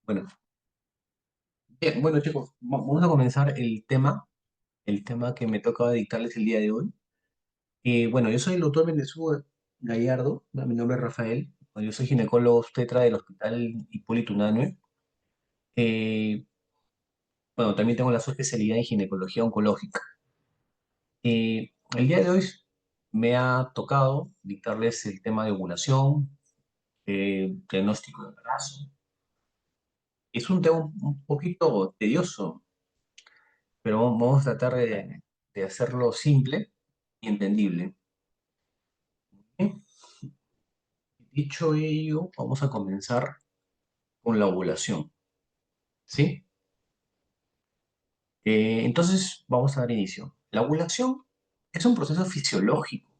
Bueno, bien, bueno chicos, vamos a comenzar el tema que me toca dictarles el día de hoy. Bueno, yo soy el doctor Bendezú Gallardo, mi nombre es Rafael. Bueno, yo soy ginecólogo obstetra del Hospital Hipólito Unanue. Eh, bueno, también tengo la subespecialidad en ginecología oncológica. El día de hoy me ha tocado dictarles el tema de ovulación, diagnóstico de embarazo. Es un tema un poquito tedioso, pero vamos a tratar de hacerlo simple y entendible. Bien, dicho ello, vamos a comenzar con la ovulación, ¿sí? Entonces, vamos a dar inicio. La ovulación es un proceso fisiológico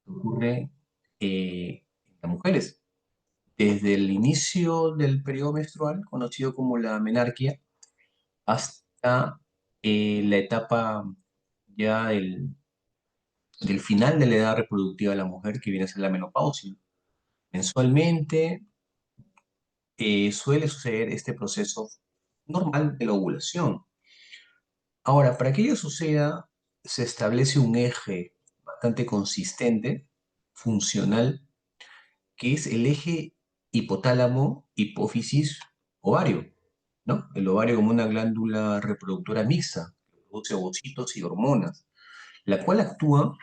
que ocurre en las mujeres. Desde el inicio del periodo menstrual, conocido como la menarquia, hasta la etapa ya del final de la edad reproductiva de la mujer, que viene a ser la menopausia. Mensualmente suele suceder este proceso normal de la ovulación. Ahora, para que ello suceda, se establece un eje bastante consistente, funcional, que es el eje hipotálamo, hipófisis, ovario, ¿no? El ovario como una glándula reproductora mixta, que produce ovocitos y hormonas, la cual actúa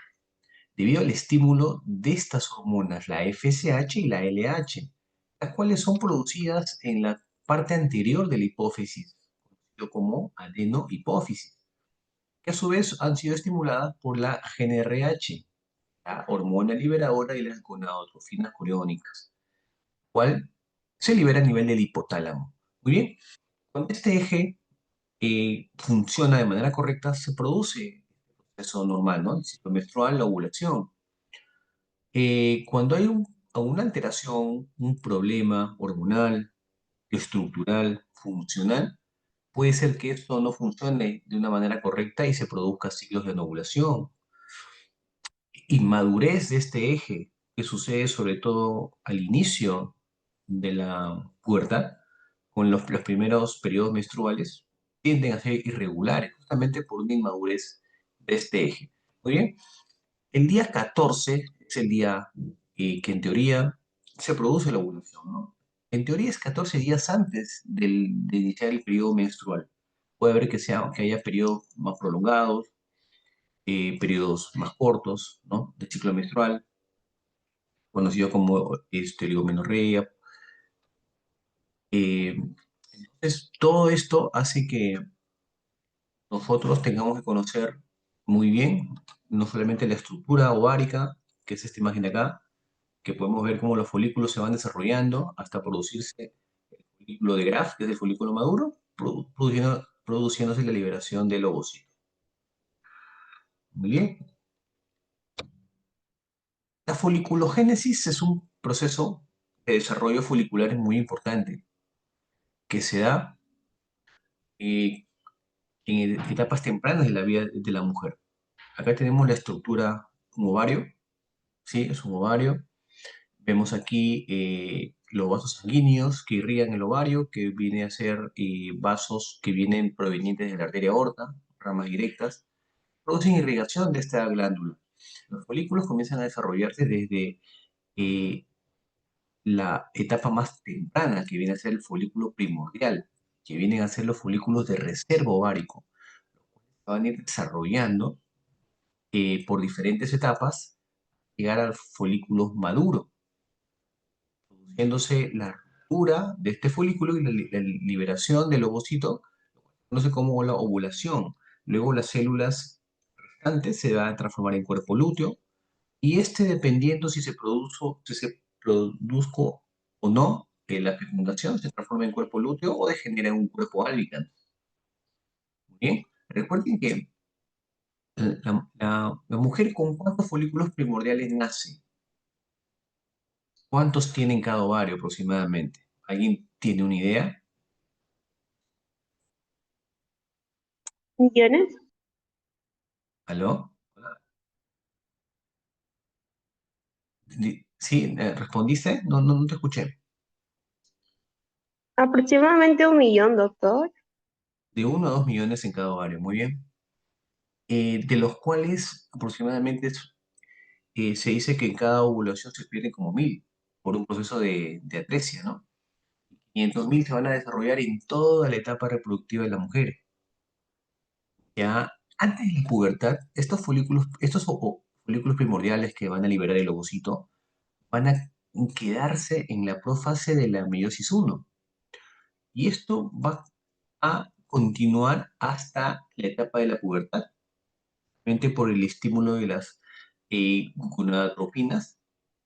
debido al estímulo de estas hormonas, la FSH y la LH, las cuales son producidas en la parte anterior de la hipófisis, conocido como adenohipófisis, que a su vez han sido estimuladas por la GnRH, la hormona liberadora de las gonadotrofinas coriónicas, cual se libera a nivel del hipotálamo. Muy bien, cuando este eje funciona de manera correcta, se produce eso normal, ¿no? El ciclo menstrual, la ovulación. Cuando hay una alteración, un problema hormonal, estructural, funcional, puede ser que esto no funcione de una manera correcta y se produzca ciclos de anovulación. Inmadurez de este eje, que sucede sobre todo al inicio de la pubertad, con los primeros periodos menstruales, tienden a ser irregulares, justamente por una inmadurez de este eje. Muy bien, el día 14 es el día que en teoría se produce la ovulación, ¿no? En teoría es 14 días antes de iniciar el periodo menstrual. Puede haber que haya periodos más prolongados, periodos más cortos, ¿no? De ciclo menstrual, conocido como oligomenorrea. Entonces, todo esto hace que nosotros tengamos que conocer muy bien, no solamente la estructura ovárica, que es esta imagen de acá, que podemos ver cómo los folículos se van desarrollando hasta producirse el folículo de Graf, que es el folículo maduro, produciéndose la liberación del ovocito. Muy bien. La foliculogénesis es un proceso de desarrollo folicular muy importante que se da eh, en etapas tempranas de la vida de la mujer. Acá tenemos la estructura, un ovario, ¿sí? Es un ovario. Vemos aquí los vasos sanguíneos que irrigan el ovario, que viene a ser vasos que vienen provenientes de la arteria aorta, ramas directas, producen irrigación de esta glándula. Los folículos comienzan a desarrollarse desde eh, la etapa más temprana, que viene a ser el folículo primordial, que vienen a ser los folículos de reserva ovárico. Se van a ir desarrollando por diferentes etapas, llegar al folículo maduro, produciéndose la ruptura de este folículo y la liberación del ovocito, no sé cómo la ovulación. Luego las células restantes se van a transformar en cuerpo lúteo y este, dependiendo si se produzco o no la fecundación, se transforma en cuerpo lúteo o degenera en un cuerpo albicans. Muy bien, recuerden que la mujer con cuántos folículos primordiales nace. ¿Cuántos tiene en cada ovario aproximadamente? ¿Alguien tiene una idea? ¿Millones? ¿Aló? ¿Sí? ¿Respondiste? No, no, no te escuché. Aproximadamente 1 millón, doctor. De 1 a 2 millones en cada ovario, muy bien. De los cuales aproximadamente se dice que en cada ovulación se pierden como 1.000 por un proceso de atresia, ¿no? 500.000 se van a desarrollar en toda la etapa reproductiva de la mujer. Ya antes de la pubertad, estos folículos primordiales que van a liberar el ovocito van a quedarse en la prófase de la meiosis uno. Y esto va a continuar hasta la etapa de la pubertad, simplemente por el estímulo de las gonadotropinas,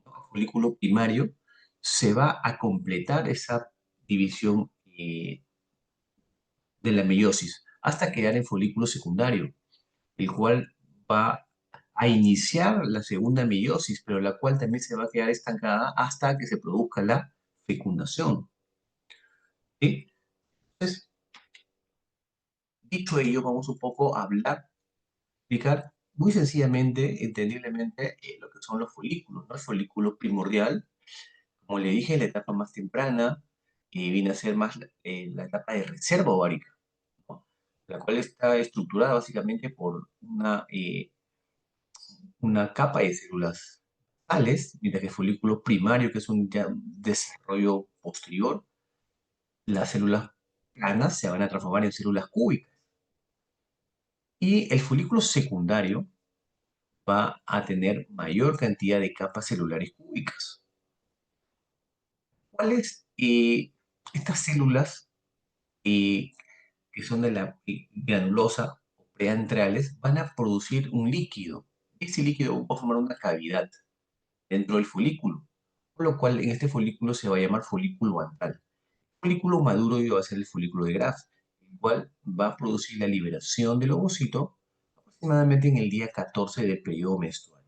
¿no? El folículo primario se va a completar esa división de la meiosis hasta quedar en folículo secundario, el cual va a iniciar la segunda meiosis, pero la cual también se va a quedar estancada hasta que se produzca la fecundación. ¿Sí? Entonces, dicho ello, vamos un poco a hablar, explicar muy sencillamente, entendiblemente, lo que son los folículos, ¿no? El folículo primordial, como le dije, la etapa más temprana, viene a ser más la etapa de reserva ovárica, ¿no? La cual está estructurada básicamente por una capa de células basales, mientras que el folículo primario, que es un ya desarrollo posterior, las células planas se van a transformar en células cúbicas. Y el folículo secundario va a tener mayor cantidad de capas celulares cúbicas. ¿Cuáles estas células eh, que son de la granulosa o preantrales van a producir un líquido? Ese líquido va a formar una cavidad dentro del folículo, por lo cual en este folículo se va a llamar folículo antral. El folículo maduro va a ser el folículo de Graf, el cual va a producir la liberación del ovocito aproximadamente en el día 14 del periodo menstrual.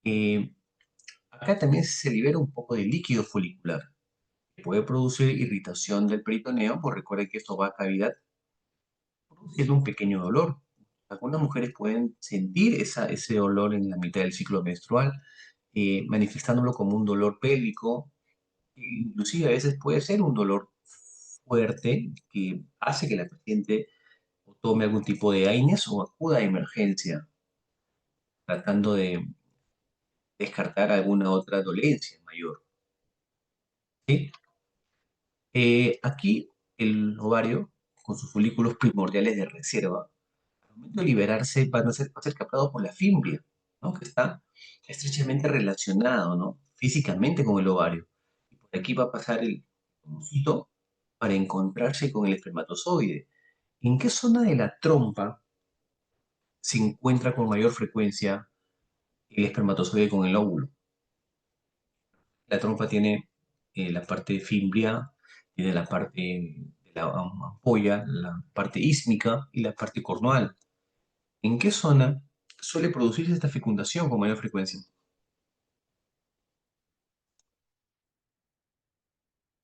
Eh, Acá también se libera un poco de líquido folicular, que puede producir irritación del peritoneo, pues recuerden que esto va a cavidad, produciendo un pequeño dolor. Algunas mujeres pueden sentir ese dolor en la mitad del ciclo menstrual, manifestándolo como un dolor pélvico. Inclusive a veces puede ser un dolor fuerte que hace que la paciente o tome algún tipo de AINES o acuda a emergencia, tratando de descartar alguna otra dolencia mayor. ¿Sí? Aquí el ovario, con sus folículos primordiales de reserva, al momento de liberarse va a ser captado por la fimbria, ¿no? Que está estrechamente relacionado, ¿no? Físicamente con el ovario. Y por aquí va a pasar el ovocito para encontrarse con el espermatozoide. ¿En qué zona de la trompa se encuentra con mayor frecuencia el espermatozoide con el óvulo? La trompa tiene la parte fimbria, tiene la parte de la ampolla, la parte ísmica y la parte cornual. ¿En qué zona suele producirse esta fecundación con mayor frecuencia?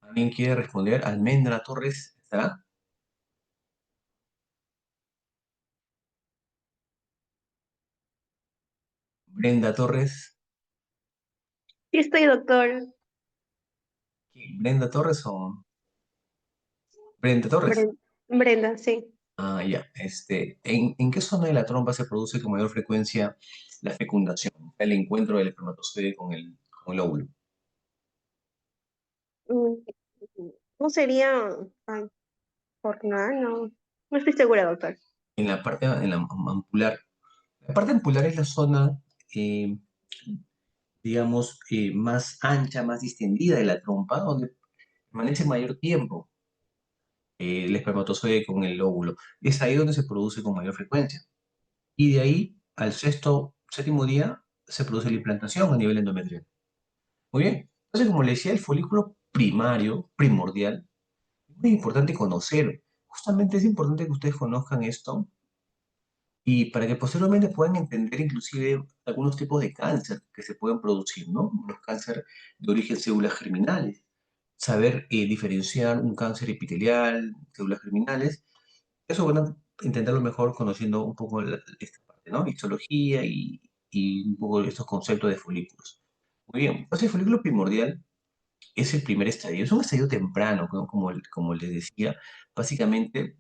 ¿Alguien quiere responder? Almendra Torres, ¿estará? Brenda Torres. Sí estoy, doctor. ¿Brenda Torres o Brenda Torres? Brenda, sí. Ah, ya. ¿En qué zona de la trompa se produce con mayor frecuencia la fecundación, el encuentro del espermatozoide con el óvulo? Mm, ¿No sería ay, por nada? No, no estoy segura, doctor. En la ampular. La parte ampular es la zona, eh, digamos, más ancha, más distendida de la trompa, donde permanece mayor tiempo el espermatozoide con el óvulo. Es ahí donde se produce con mayor frecuencia. Y de ahí al séptimo día se produce la implantación a nivel endometrial. Muy bien. Entonces, como le decía, el folículo primario, primordial, es muy importante conocer. Justamente es importante que ustedes conozcan esto y para que posteriormente puedan entender inclusive algunos tipos de cáncer que se pueden producir, ¿no? Los cánceres de origen células germinales. Saber diferenciar un cáncer epitelial, células germinales. Eso van a intentarlo mejor conociendo un poco esta parte, ¿no? Histología y un poco estos conceptos de folículos. Muy bien. Entonces, el folículo primordial es el primer estadio. Es un estadio temprano, ¿no? Como les decía. Básicamente,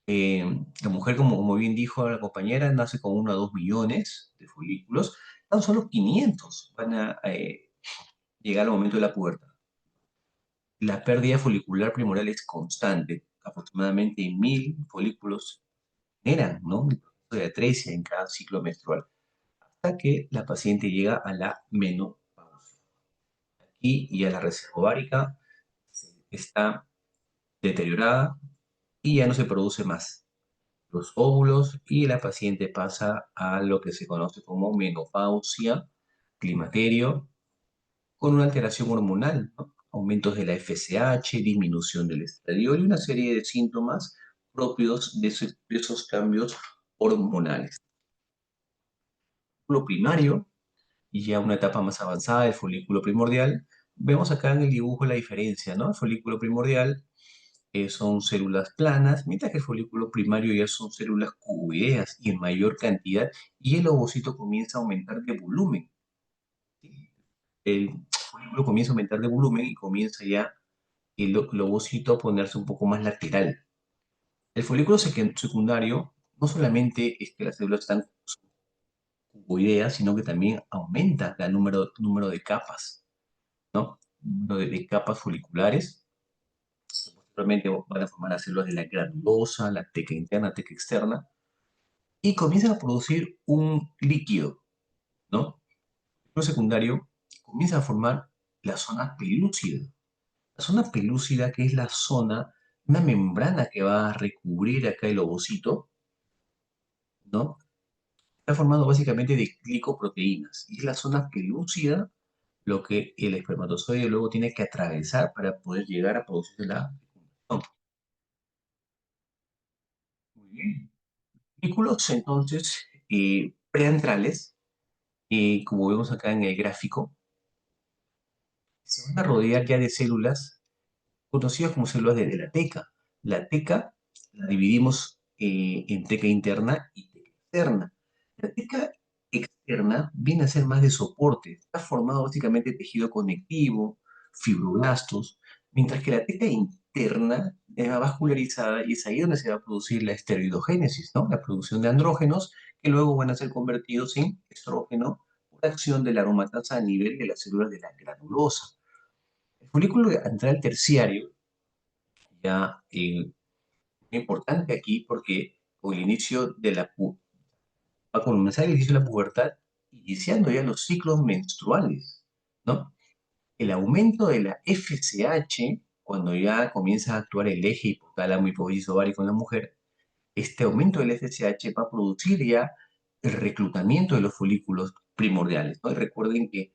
eh, la mujer, como bien dijo la compañera, nace con 1 a 2 millones de folículos. Tan solo 500 van a llegar al momento de la pubertad. La pérdida folicular primordial es constante. Aproximadamente 1.000 folículos generan, ¿no? El proceso de atresia en cada ciclo menstrual, hasta que la paciente llega a la menopausia. Y ya la reserva ovárica está deteriorada y ya no se produce más los óvulos y la paciente pasa a lo que se conoce como menopausia, climaterio, con una alteración hormonal, ¿no? Aumentos de la FSH, disminución del estradiol y una serie de síntomas propios de esos cambios hormonales. Lo primario y ya una etapa más avanzada del folículo primordial, vemos acá en el dibujo la diferencia, ¿no? El folículo primordial son células planas, mientras que el folículo primario ya son células cuboideas y en mayor cantidad, y el ovocito comienza a aumentar de volumen. ¿Sí? El folículo comienza a aumentar de volumen y comienza ya el ovocito a ponerse un poco más lateral. El folículo secundario no solamente es que las células están cuboideas, sino que también aumenta el número de capas, ¿no? Número de capas foliculares. Posteriormente van a formar las células de la granulosa, la teca interna, teca externa, y comienzan a producir un líquido, ¿no? El secundario comienza a formar la zona pelúcida. La zona pelúcida, que es la zona, una membrana que va a recubrir acá el ovocito, ¿no? Está formado básicamente de glicoproteínas. Y es la zona pelúcida lo que el espermatozoide luego tiene que atravesar para poder llegar a producir la fecundación. Muy bien. Folículos, entonces, preantrales, como vemos acá en el gráfico, se van a rodear ya de células conocidas como células de la teca. La teca la dividimos en teca interna y teca externa. La teca externa viene a ser más de soporte. Está formado básicamente de tejido conectivo, fibroblastos, mientras que la teca interna es más vascularizada y es ahí donde se va a producir la esteroidogénesis, ¿no? La producción de andrógenos que luego van a ser convertidos en estrógeno por acción de la aromatasa a nivel de las células de la granulosa. El folículo antral terciario ya muy importante aquí porque con el inicio de va a comenzar el inicio de la pubertad, iniciando ya los ciclos menstruales, ¿no? El aumento de la FSH, cuando ya comienza a actuar el eje hipotálamo hipófisis ovárico en la mujer, este aumento del FSH va a producir ya el reclutamiento de los folículos primordiales, ¿no? Y recuerden que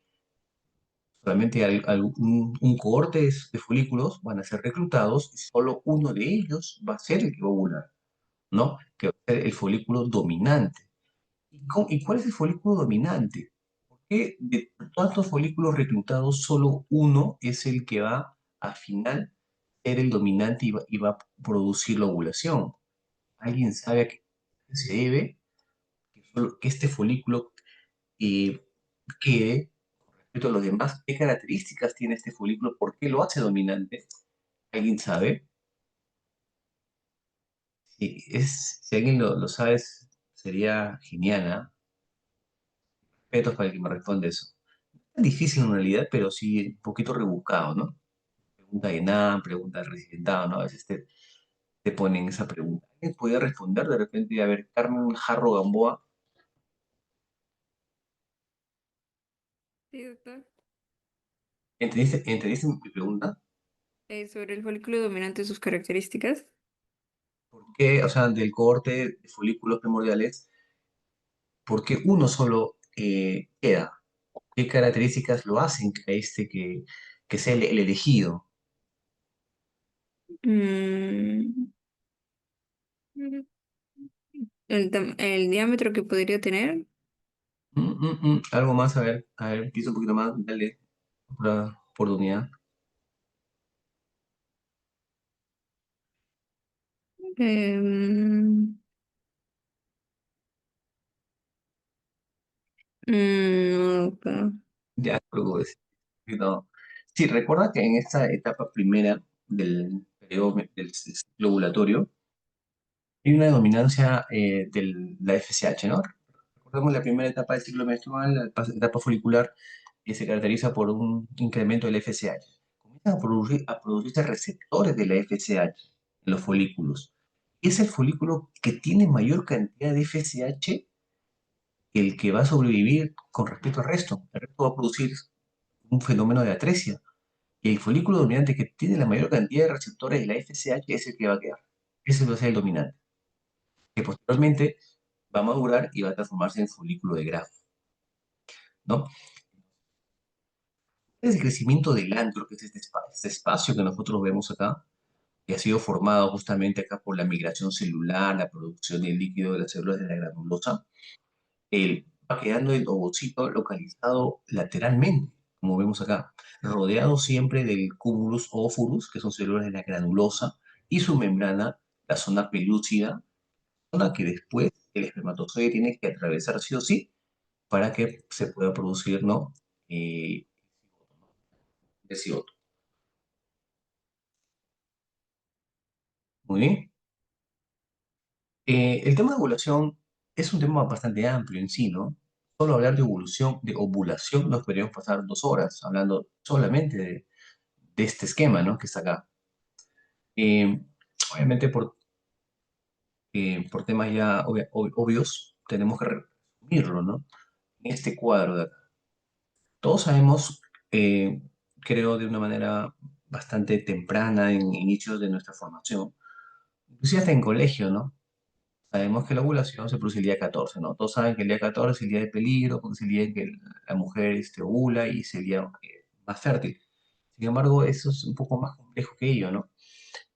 solamente un cohorte de folículos van a ser reclutados y solo uno de ellos va a ser el que va a ovular, ¿no? Que va a ser el folículo dominante. ¿Y cuál es el folículo dominante? Porque de tantos folículos reclutados, solo uno es el que va a final ser el dominante y va a producir la ovulación? ¿Alguien sabe a qué se debe que este folículo eh, quede respecto a los demás? ¿Qué características tiene este folículo? ¿Por qué lo hace dominante? ¿Alguien sabe? Si alguien lo sabe, sería genial, ¿ah? Respetos para el que me responde eso. Tan difícil en realidad, pero sí un poquito rebuscado, ¿no? Pregunta de nada, pregunta de residentado, ¿no? A veces te ponen esa pregunta. ¿Alguien podría responder de repente? A ver, Carmen Jarro Gamboa, Sí, doctor. ¿entendiste mi pregunta? Sobre el folículo dominante, sus características. ¿Por qué, o sea, del corte de folículos primordiales, por qué uno solo queda? ¿Qué características lo hacen a que sea el elegido? Mm, el diámetro que podría tener. Algo más, a ver, piensa un poquito más, dale otra oportunidad. em, ok. Ya, no te preocupes. No. Sí, recuerda que en esta etapa primera del periodo del ciclo ovulatorio hay una dominancia de la FSH, ¿no? Recordemos la primera etapa del ciclo menstrual, la etapa folicular, que se caracteriza por un incremento del FSH. Comienzan a producirse receptores de la FSH en los folículos. Y es el folículo que tiene mayor cantidad de FSH el que va a sobrevivir con respecto al resto. El resto va a producir un fenómeno de atresia. Y el folículo dominante que tiene la mayor cantidad de receptores de la FSH es el que va a quedar. Ese va a ser el dominante, que posteriormente va a madurar y va a transformarse en folículo de grafo, ¿no? Es el crecimiento del antro, que es este espacio que nosotros vemos acá, que ha sido formado justamente acá por la migración celular, la producción del líquido de las células de la granulosa. Va quedando el ovocito localizado lateralmente, como vemos acá, rodeado siempre del cúmulus ovorus, que son células de la granulosa, y su membrana, la zona pelúcida, zona que después el espermatozoide tiene que atravesar sí o sí para que se pueda producir, ¿no? Eh, el cigoto. Muy bien. El tema de ovulación es un tema bastante amplio en sí, ¿no? Solo hablar de ovulación, nos podríamos pasar 2 horas hablando solamente de este esquema, ¿no? Que está acá. Eh, Obviamente por temas ya obvios, tenemos que resumirlo, ¿no? En este cuadro de acá. Todos sabemos, eh, creo de una manera bastante temprana en inicios de nuestra formación, inclusive hasta en colegio, ¿no? Sabemos que la ovulación se produce el día 14, ¿no? Todos saben que el día 14 es el día de peligro, porque es el día en que la mujer ovula y es el día más fértil. Sin embargo, eso es un poco más complejo que ello, ¿no?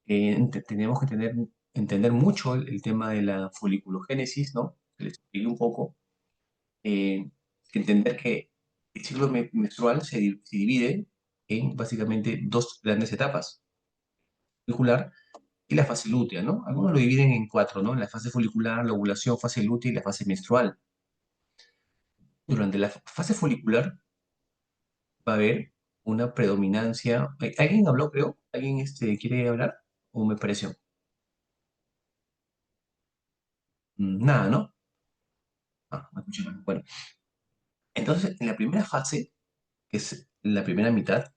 Tenemos que entender mucho el tema de la foliculogénesis, ¿no? Que les expliqué un poco. eh, Entender que el ciclo menstrual se divide en básicamente dos grandes etapas, folicular y la fase lútea, ¿no? Algunos lo dividen en cuatro, ¿no? La fase folicular, la ovulación, fase lútea y la fase menstrual. Durante la fase folicular va a haber una predominancia. ¿Alguien habló, creo? ¿Alguien quiere hablar? ¿O me pareció? Nada, ¿no? Ah, no escuché mal. Bueno, entonces en la primera fase, que es la primera mitad,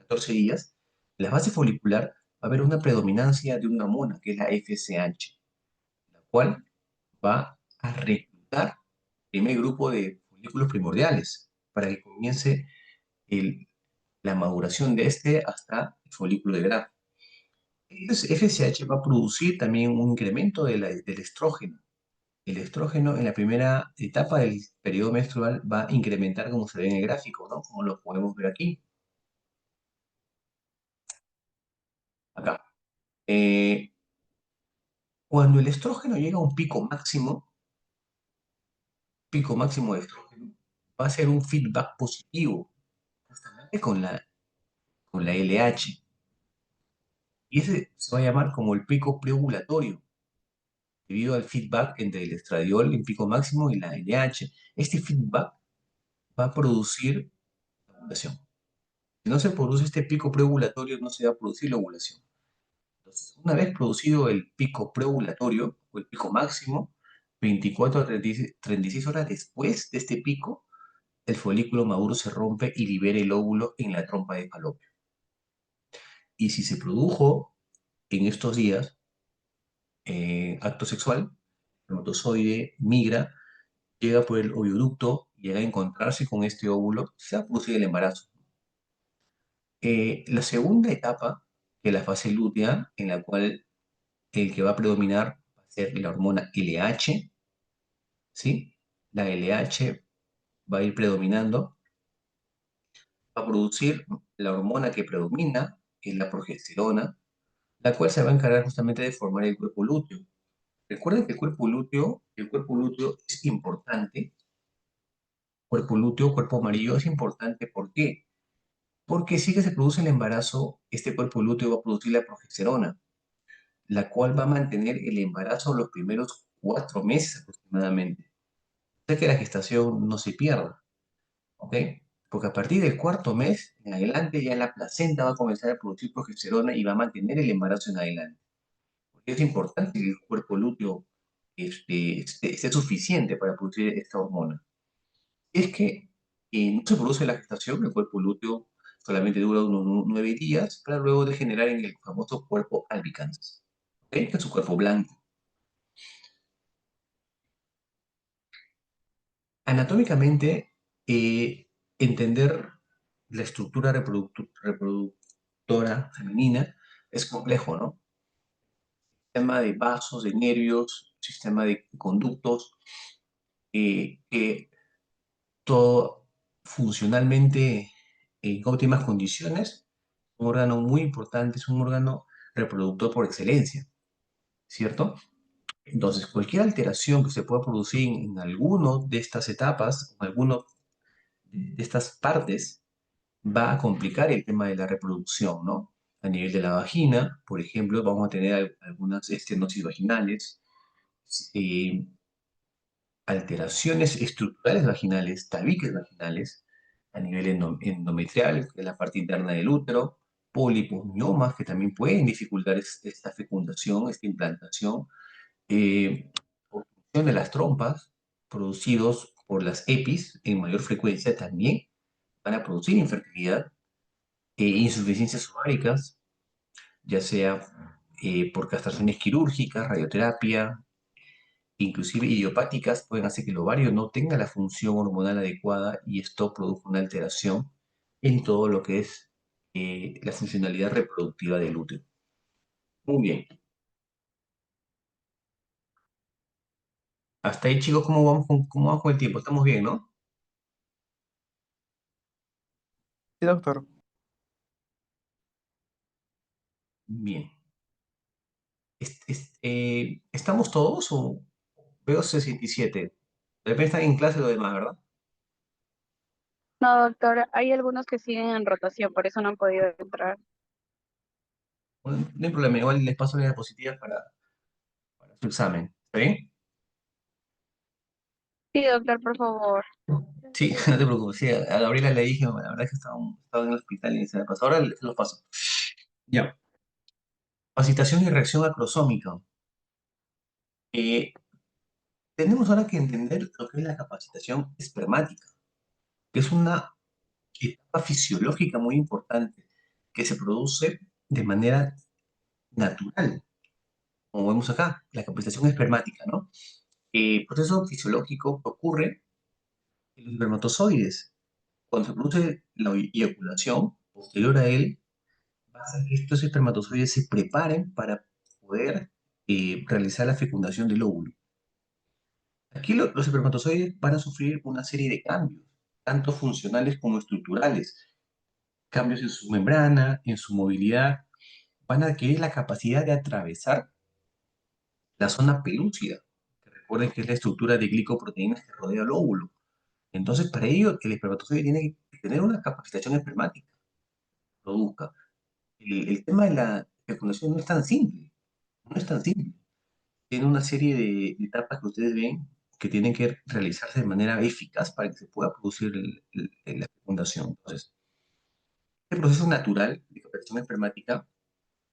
14 días, en la fase folicular va a haber una predominancia de una hormona, que es la FSH, la cual va a reclutar el primer grupo de folículos primordiales para que comience el- la maduración de este hasta el folículo de grafo. Entonces, FSH va a producir también un incremento del estrógeno. El estrógeno en la primera etapa del periodo menstrual va a incrementar como se ve en el gráfico, ¿no? Como lo podemos ver aquí, acá. Eh, Cuando el estrógeno llega a un pico máximo de estrógeno, va a ser un feedback positivo justamente con la LH. Y ese se va a llamar como el pico preovulatorio, debido al feedback entre el estradiol en pico máximo y la LH. Este feedback va a producir la ovulación. Si no se produce este pico preovulatorio, no se va a producir la ovulación. Entonces, una vez producido el pico preovulatorio, o el pico máximo, 24 a 36 horas después de este pico, el folículo maduro se rompe y libera el óvulo en la trompa de falopio. Y si se produjo en estos días acto sexual, el espermatozoide migra, llega por el oviducto, llega a encontrarse con este óvulo, se va a producir el embarazo. La segunda etapa, que es la fase lútea, en la cual el que va a predominar va a ser la hormona LH, ¿sí? La LH va a ir predominando, va a producir la hormona que predomina, que es la progesterona, la cual se va a encargar justamente de formar el cuerpo lúteo. Recuerden que el cuerpo lúteo es importante, cuerpo lúteo, cuerpo amarillo es importante, ¿por qué? Porque si que se produce el embarazo, este cuerpo lúteo va a producir la progesterona, la cual va a mantener el embarazo los primeros 4 meses aproximadamente. O sea que la gestación no se pierda, ¿ok? Porque a partir del cuarto mes en adelante ya la placenta va a comenzar a producir progesterona y va a mantener el embarazo en adelante. Porque es importante que el cuerpo lúteo esté suficiente para producir esta hormona. Es que no se produce la gestación, el cuerpo lúteo solamente dura unos 9 días para luego degenerar en el famoso cuerpo albicans, ¿ok? Que es su cuerpo blanco. Anatómicamente, entender la estructura reproductora femenina es complejo, ¿no? Sistema de vasos, de nervios, sistema de conductos, que todo funcionalmente en óptimas condiciones, un órgano muy importante, es un órgano reproductor por excelencia, ¿cierto? Entonces, cualquier alteración que se pueda producir en alguno de estas etapas, en alguno de estas partes, va a complicar el tema de la reproducción, ¿no? A nivel de la vagina, por ejemplo, vamos a tener algunas estenosis vaginales, eh, alteraciones estructurales vaginales, tabiques vaginales, a nivel endometrial, que es la parte interna del útero, pólipos, miomas, que también pueden dificultar esta fecundación, esta implantación, obstrucción de las trompas, producidos por las EPIs en mayor frecuencia también van a producir infertilidad, insuficiencias ováricas, ya sea por castraciones quirúrgicas, radioterapia, inclusive idiopáticas, pueden hacer que el ovario no tenga la función hormonal adecuada y esto produce una alteración en todo lo que es la funcionalidad reproductiva del útero. Muy bien. Hasta ahí, chicos, cómo vamos con el tiempo? Estamos bien, ¿no? Sí, doctor. Bien. ¿Estamos todos o veo 67? De repente están en clase lo demás, ¿verdad? No, doctor, hay algunos que siguen en rotación, por eso no han podido entrar. Bueno, no hay problema, igual les paso las diapositivas para su examen. ¿Está bien? Sí, doctor, por favor. Sí, no te preocupes. Sí, a Gabriela le dije, la verdad es que estaba en el hospital y se me pasó. Ahora se los paso. Ya. Capacitación y reacción acrosómica. Eh, tenemos ahora que entender lo que es la capacitación espermática, que es una etapa fisiológica muy importante que se produce de manera natural, como vemos acá, la capacitación espermática, ¿no? Proceso fisiológico que ocurre en los espermatozoides. Cuando se produce la eyaculación, posterior a él, pasa que estos espermatozoides se preparen para poder realizar la fecundación del óvulo. Aquí los espermatozoides van a sufrir una serie de cambios, tanto funcionales como estructurales. Cambios en su membrana, en su movilidad, van a adquirir la capacidad de atravesar la zona pelúcida, que recuerden que es la estructura de glicoproteínas que rodea el óvulo. Entonces, para ello, el espermatozoide tiene que tener una capacitación espermática, produzca. El tema de la fecundación no es tan simple, no es tan simple. Tiene una serie de etapas que ustedes ven que tienen que realizarse de manera eficaz para que se pueda producir la fecundación. Entonces, este proceso natural de captación espermática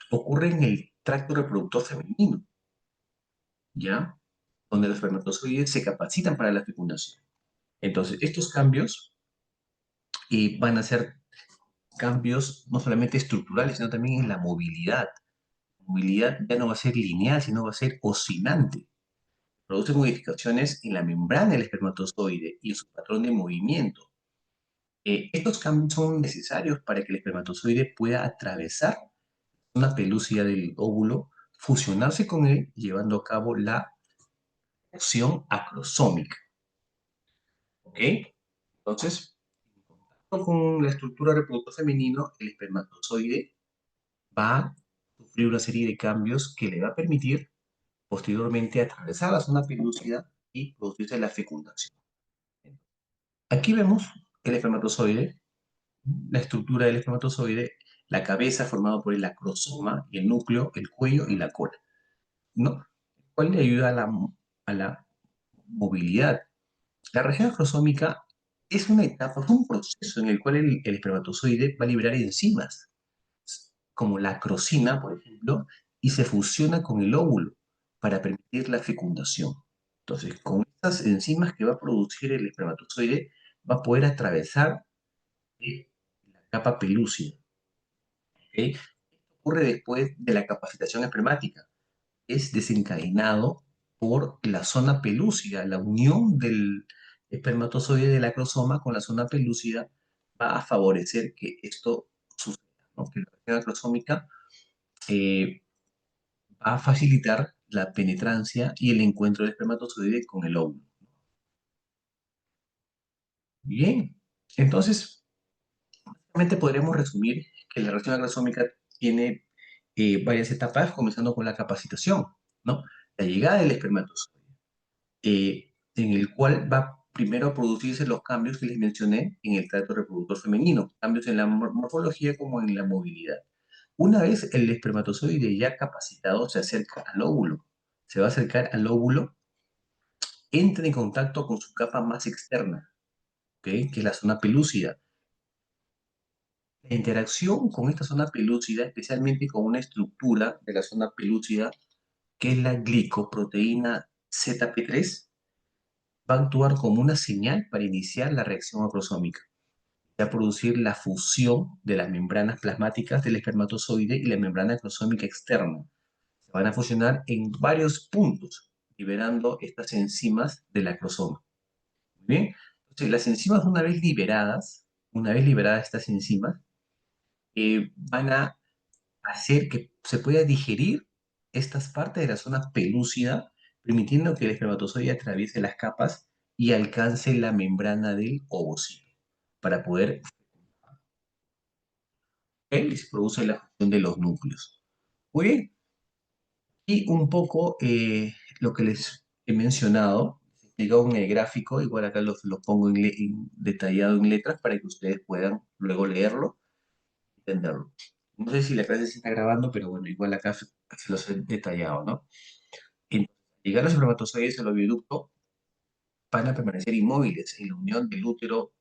ocurre en el tracto reproductor femenino, ¿ya? Donde los espermatozoides se capacitan para la fecundación. Entonces, estos cambios van a ser cambios no solamente estructurales, sino también en la movilidad. La movilidad ya no va a ser lineal, sino va a ser oscilante. Produce modificaciones en la membrana del espermatozoide y en su patrón de movimiento. Estos cambios son necesarios para que el espermatozoide pueda atravesar una pelúcida del óvulo, fusionarse con él, llevando a cabo la acción acrosómica. ¿Ok? Entonces, en contacto con la estructura reproductor femenino, el espermatozoide va a sufrir una serie de cambios que le va a permitir posteriormente atravesar la zona pelúcida y producirse la fecundación. Aquí vemos el espermatozoide, la estructura del espermatozoide, la cabeza formada por el acrosoma, el núcleo, el cuello y la cola, ¿no? ¿Cuál le ayuda a la movilidad? La región acrosómica es una etapa, es un proceso en el cual el espermatozoide va a liberar enzimas, como la acrosina, por ejemplo, y se fusiona con el óvulo para permitir la fecundación. Entonces, con estas enzimas que va a producir el espermatozoide, va a poder atravesar la capa pelúcida. ¿Ok? Esto ocurre después de la capacitación espermática. Es desencadenado por la zona pelúcida, la unión del espermatozoide del acrosoma con la zona pelúcida va a favorecer que esto suceda, ¿no? Que la reacción acrosómica eh, va a facilitar la penetrancia y el encuentro del espermatozoide con el óvulo. Bien, entonces, básicamente podremos resumir que la reacción acrosómica tiene varias etapas, comenzando con la capacitación, ¿no? La llegada del espermatozoide, en el cual va primero a producirse los cambios que les mencioné en el tracto reproductor femenino, cambios en la morfología como en la movilidad. Una vez el espermatozoide ya capacitado se acerca al óvulo, se va a acercar al óvulo, entra en contacto con su capa más externa, ¿ok? Que es la zona pelúcida. La interacción con esta zona pelúcida, especialmente con una estructura de la zona pelúcida, que es la glicoproteína ZP3, va a actuar como una señal para iniciar la reacción acrosómica. Va a producir la fusión de las membranas plasmáticas del espermatozoide y la membrana acrosómica externa. Se van a fusionar en varios puntos, liberando estas enzimas del acrosoma. Muy bien. Entonces, las enzimas, una vez liberadas estas enzimas, van a hacer que se pueda digerir estas partes de la zona pelúcida, permitiendo que el espermatozoide atraviese las capas y alcance la membrana del ovocito para poder, y se produce la fusión de los núcleos. Muy bien. Y un poco lo que les he mencionado, explicado en el gráfico, igual acá los pongo detallado en letras para que ustedes puedan luego leerlo y entenderlo. No sé si la clase se está grabando, pero bueno, igual acá se los he detallado, ¿no? Entonces, al llegar los espermatozoides al oviducto, van a permanecer inmóviles en la unión del útero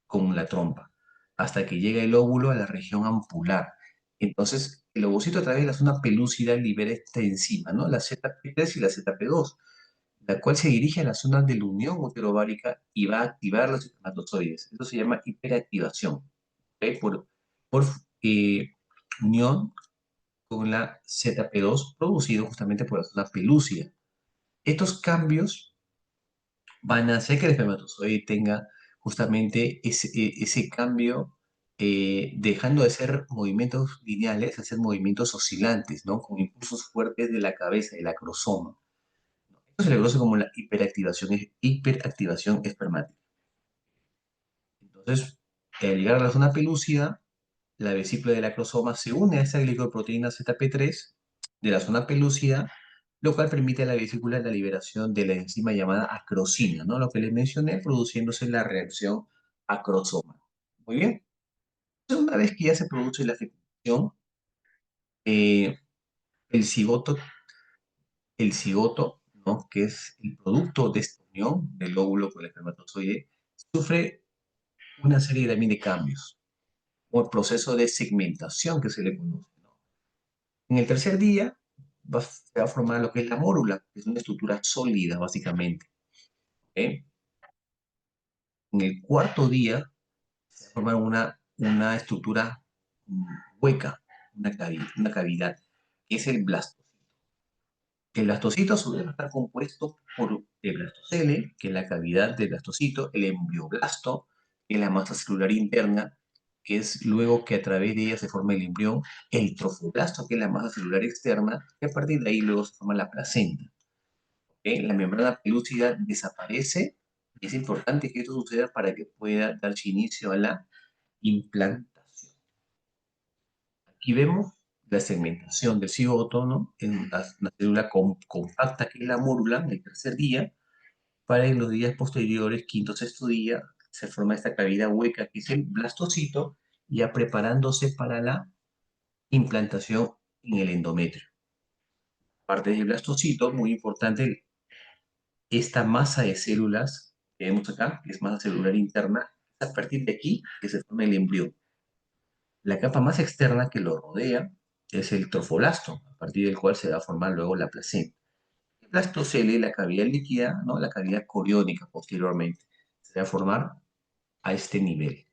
con la trompa, hasta que llega el óvulo a la región ampular. Entonces, el ovocito a través de la zona pelúcida libera esta enzima, ¿no? La ZP3 y la ZP2, la cual se dirige a la zona de la unión uterovárica y va a activar los espermatozoides. Esto se llama hiperactivación, ¿ok? Por eh, unión con la ZP2 producido justamente por la zona pelúcida. Estos cambios van a hacer que el espermatozoide tenga justamente ese cambio, dejando de ser movimientos lineales a ser movimientos oscilantes, ¿no? Con impulsos fuertes de la cabeza, del acrosoma. Esto se le conoce como la hiperactivación espermática. Entonces, al llegar a la zona pelúcida, la vesícula del acrosoma se une a esa glicoproteína ZP3 de la zona pelúcida, lo cual permite a la vesícula la liberación de la enzima llamada acrosina, ¿no? Lo que les mencioné, produciéndose la reacción acrosoma. Muy bien. Entonces, una vez que ya se produce la fecundación, eh, el cigoto, ¿no? Que es el producto de esta unión del óvulo con el espermatozoide, sufre una serie también de cambios, o el proceso de segmentación que se le conoce, ¿no? En el tercer día se va a formar lo que es la mórula, que es una estructura sólida, básicamente. ¿Ok? En el cuarto día se va a formar una estructura hueca, una cavidad, que es el blastocito. El blastocito a su vez va a estar compuesto por el blastocele, que es la cavidad del blastocito, el embrioblasto, que es la masa celular interna, que es luego que a través de ella se forma el embrión, el trofoblasto, que es la masa celular externa, y a partir de ahí luego se forma la placenta. ¿Ok? La membrana pelúcida desaparece, y es importante que esto suceda para que pueda darse inicio a la implantación. Aquí vemos la segmentación del cigoto, ¿no? En una célula compacta que es la mórula en el tercer día, para en los días posteriores, quinto, sexto día, se forma esta cavidad hueca que es el blastocito, ya preparándose para la implantación en el endometrio. Aparte del blastocito, muy importante, esta masa de células que vemos acá, que es masa celular interna, a partir de aquí que se forma el embrión. La capa más externa que lo rodea es el trofoblasto, a partir del cual se va a formar luego la placenta. El blastocele, la cavidad líquida, ¿no? La cavidad coriónica posteriormente, se va a formar a este nivel.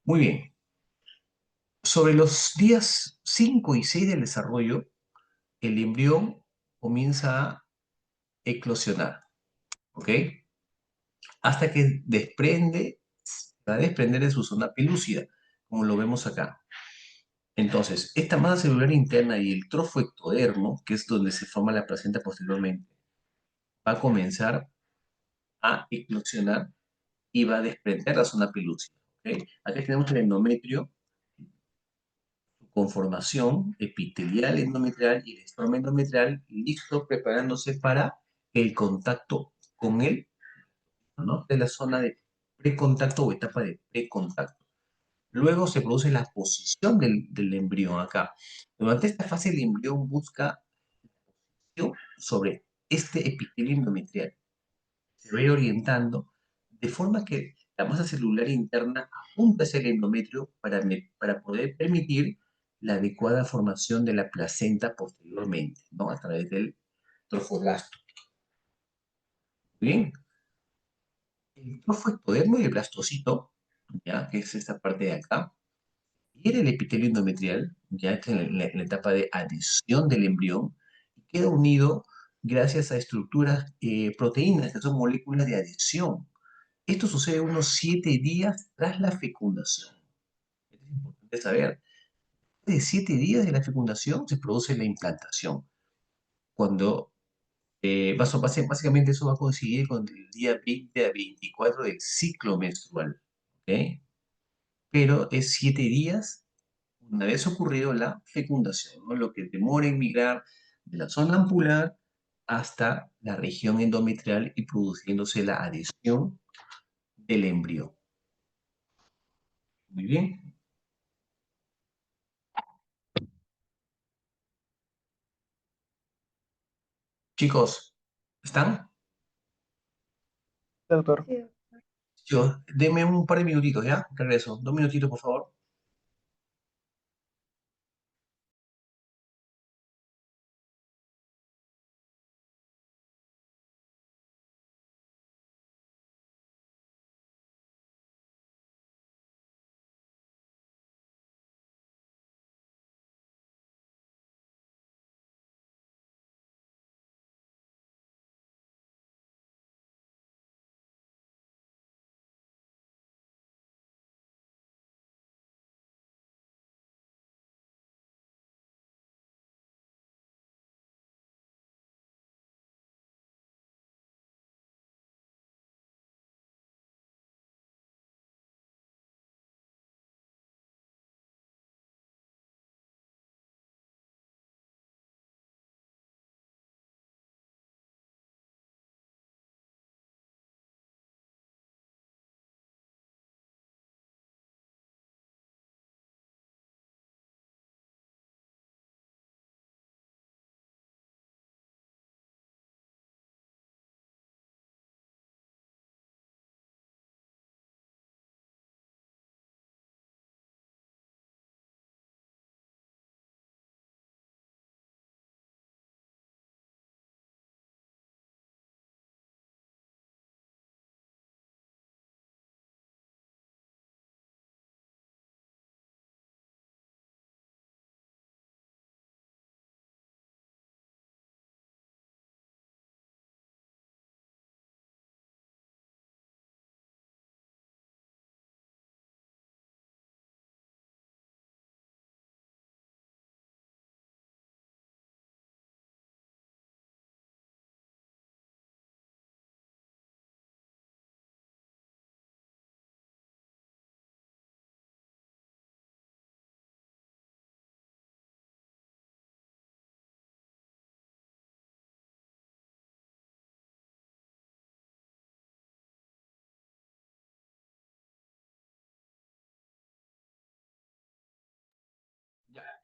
Muy bien. Sobre los días 5 y 6 del desarrollo, el embrión comienza a eclosionar, ¿ok? Hasta que va a desprender de su zona pelúcida, como lo vemos acá. Entonces, esta masa celular interna y el trofo ectodermo, que es donde se forma la placenta posteriormente, va a comenzar a eclosionar y va a desprender la zona pelúcida, ¿ok? Acá tenemos el endometrio, su conformación epitelial endometrial y el estroma endometrial listo, preparándose para el contacto con el, ¿no? De la zona de precontacto o etapa de precontacto. Luego se produce la posición del embrión acá. Durante esta fase el embrión busca sobre este epitelio endometrial. Se va a ir orientando de forma que la masa celular interna apunta hacia el endometrio para poder permitir la adecuada formación de la placenta posteriormente, ¿no? A través del trofoblasto. Bien. El trofoectodermo y el blastocito, ¿ya? Que es esta parte de acá, y el epitelio endometrial, ya que en la etapa de adhesión del embrión, queda unido gracias a estructuras, proteínas, que son moléculas de adhesión. Esto sucede unos 7 días tras la fecundación. Es importante saber, de 7 días de la fecundación se produce la implantación. Cuando, básicamente eso va a coincidir con el día 20 a 24 del ciclo menstrual. ¿Ok? Pero es 7 días una vez ocurrido la fecundación, ¿no? Lo que demora en migrar de la zona ampular hasta la región endometrial y produciéndose la adhesión del embrión. Muy bien. Chicos, ¿están? Sí, doctor. Sí. Yo, deme un par de minutitos, ¿ya? Regreso. 2 minutitos, por favor.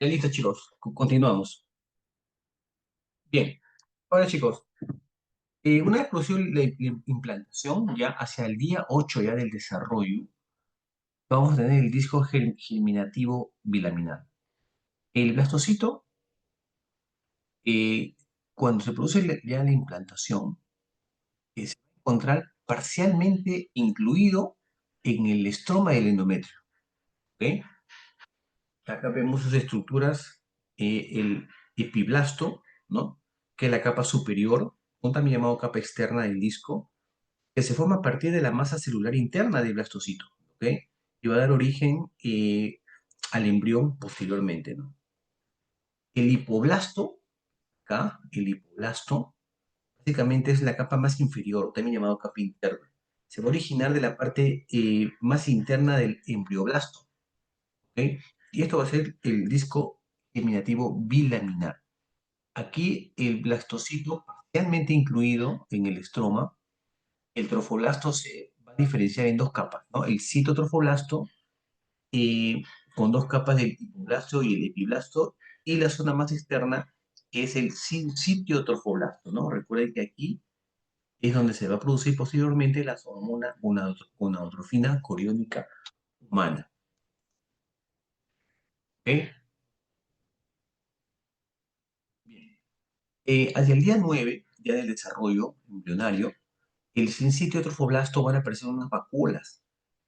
Ya listo, chicos. Continuamos. Bien. Ahora, chicos, Una vez producido la implantación, ya hacia el día 8 ya del desarrollo, vamos a tener el disco germinativo bilaminar. El blastocito, eh, cuando se produce ya la implantación, se va a encontrar parcialmente incluido en el estroma del endometrio. ¿Ok? Acá vemos sus estructuras, el epiblasto, ¿no? Que es la capa superior, o también llamado capa externa del disco, que se forma a partir de la masa celular interna del blastocito, ¿ok? Y va a dar origen al embrión posteriormente, ¿no? El hipoblasto, acá, el hipoblasto, básicamente es la capa más inferior, también llamado capa interna. Se va a originar de la parte más interna del embrioblasto, ¿ok? Y esto va a ser el disco germinativo bilaminar. Aquí el blastocito, parcialmente incluido en el estroma, el trofoblasto se va a diferenciar en dos capas, ¿no? El citotrofoblasto, con dos capas del hipoblasto y el epiblasto, y la zona más externa, que es el sitiotrofoblasto, ¿no? Recuerden que aquí es donde se va a producir posteriormente la hormona gonadotrofina coriónica humana. ¿Ok? Bien. Hacia el día 9, ya del desarrollo embrionario, el sitio trofoblasto van a aparecer unas vacuolas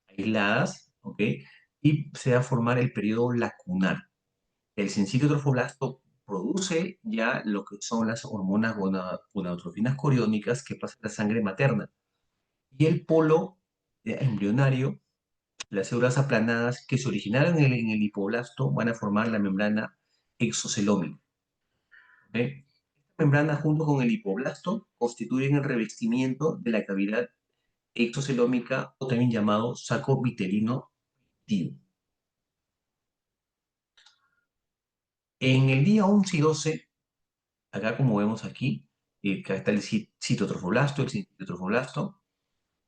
aisladas, ¿ok? Y se va a formar el periodo lacunar. El sitio trofoblasto produce ya lo que son las hormonas gonadotrofinas coriónicas que pasan a la sangre materna. Y el polo embrionario, las células aplanadas que se originaron en el hipoblasto, van a formar la membrana exocelómica. ¿Ok? Esta membrana, junto con el hipoblasto, constituyen el revestimiento de la cavidad exocelómica, o también llamado saco vitelino activo. En el día 11 y 12, acá como vemos aquí, acá está el citotrofoblasto, el citotrofoblasto,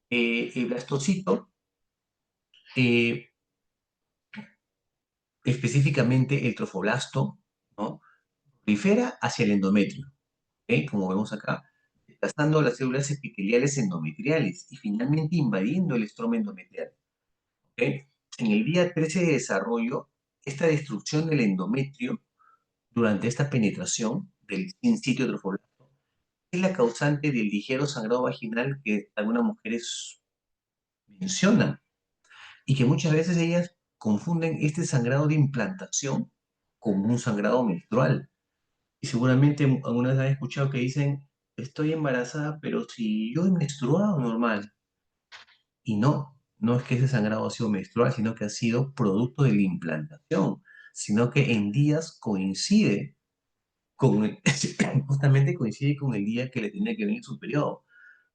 el blastocito, eh, específicamente el trofoblasto, ¿no? Prolifera hacia el endometrio, ¿ok? Como vemos acá, desplazando las células epiteliales endometriales y finalmente invadiendo el estroma endometrial, ¿ok? En el día 13 de desarrollo, esta destrucción del endometrio durante esta penetración del sitio trofoblasto es la causante del ligero sangrado vaginal que algunas mujeres mencionan y que muchas veces ellas confunden este sangrado de implantación con un sangrado menstrual. Y seguramente algunas han escuchado que dicen, estoy embarazada, pero si yo he menstruado normal. Y no, no es que ese sangrado ha sido menstrual, sino que ha sido producto de la implantación, sino que en días coincide justamente coincide con el día que le tenía que venir su periodo,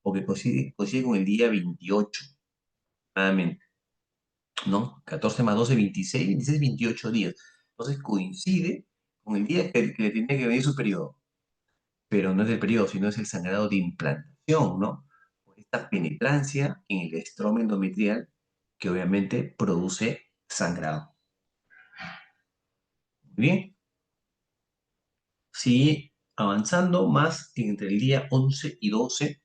porque coincide con el día 28, nuevamente, ¿no? 14 más 12, 26, 26, 28 días. Entonces coincide con el día que le tenía que venir su periodo, pero no es el periodo, sino es el sangrado de implantación, ¿no? Por esta penetrancia en el estroma endometrial que obviamente produce sangrado. Muy bien. Sigue avanzando más entre el día 11 y 12.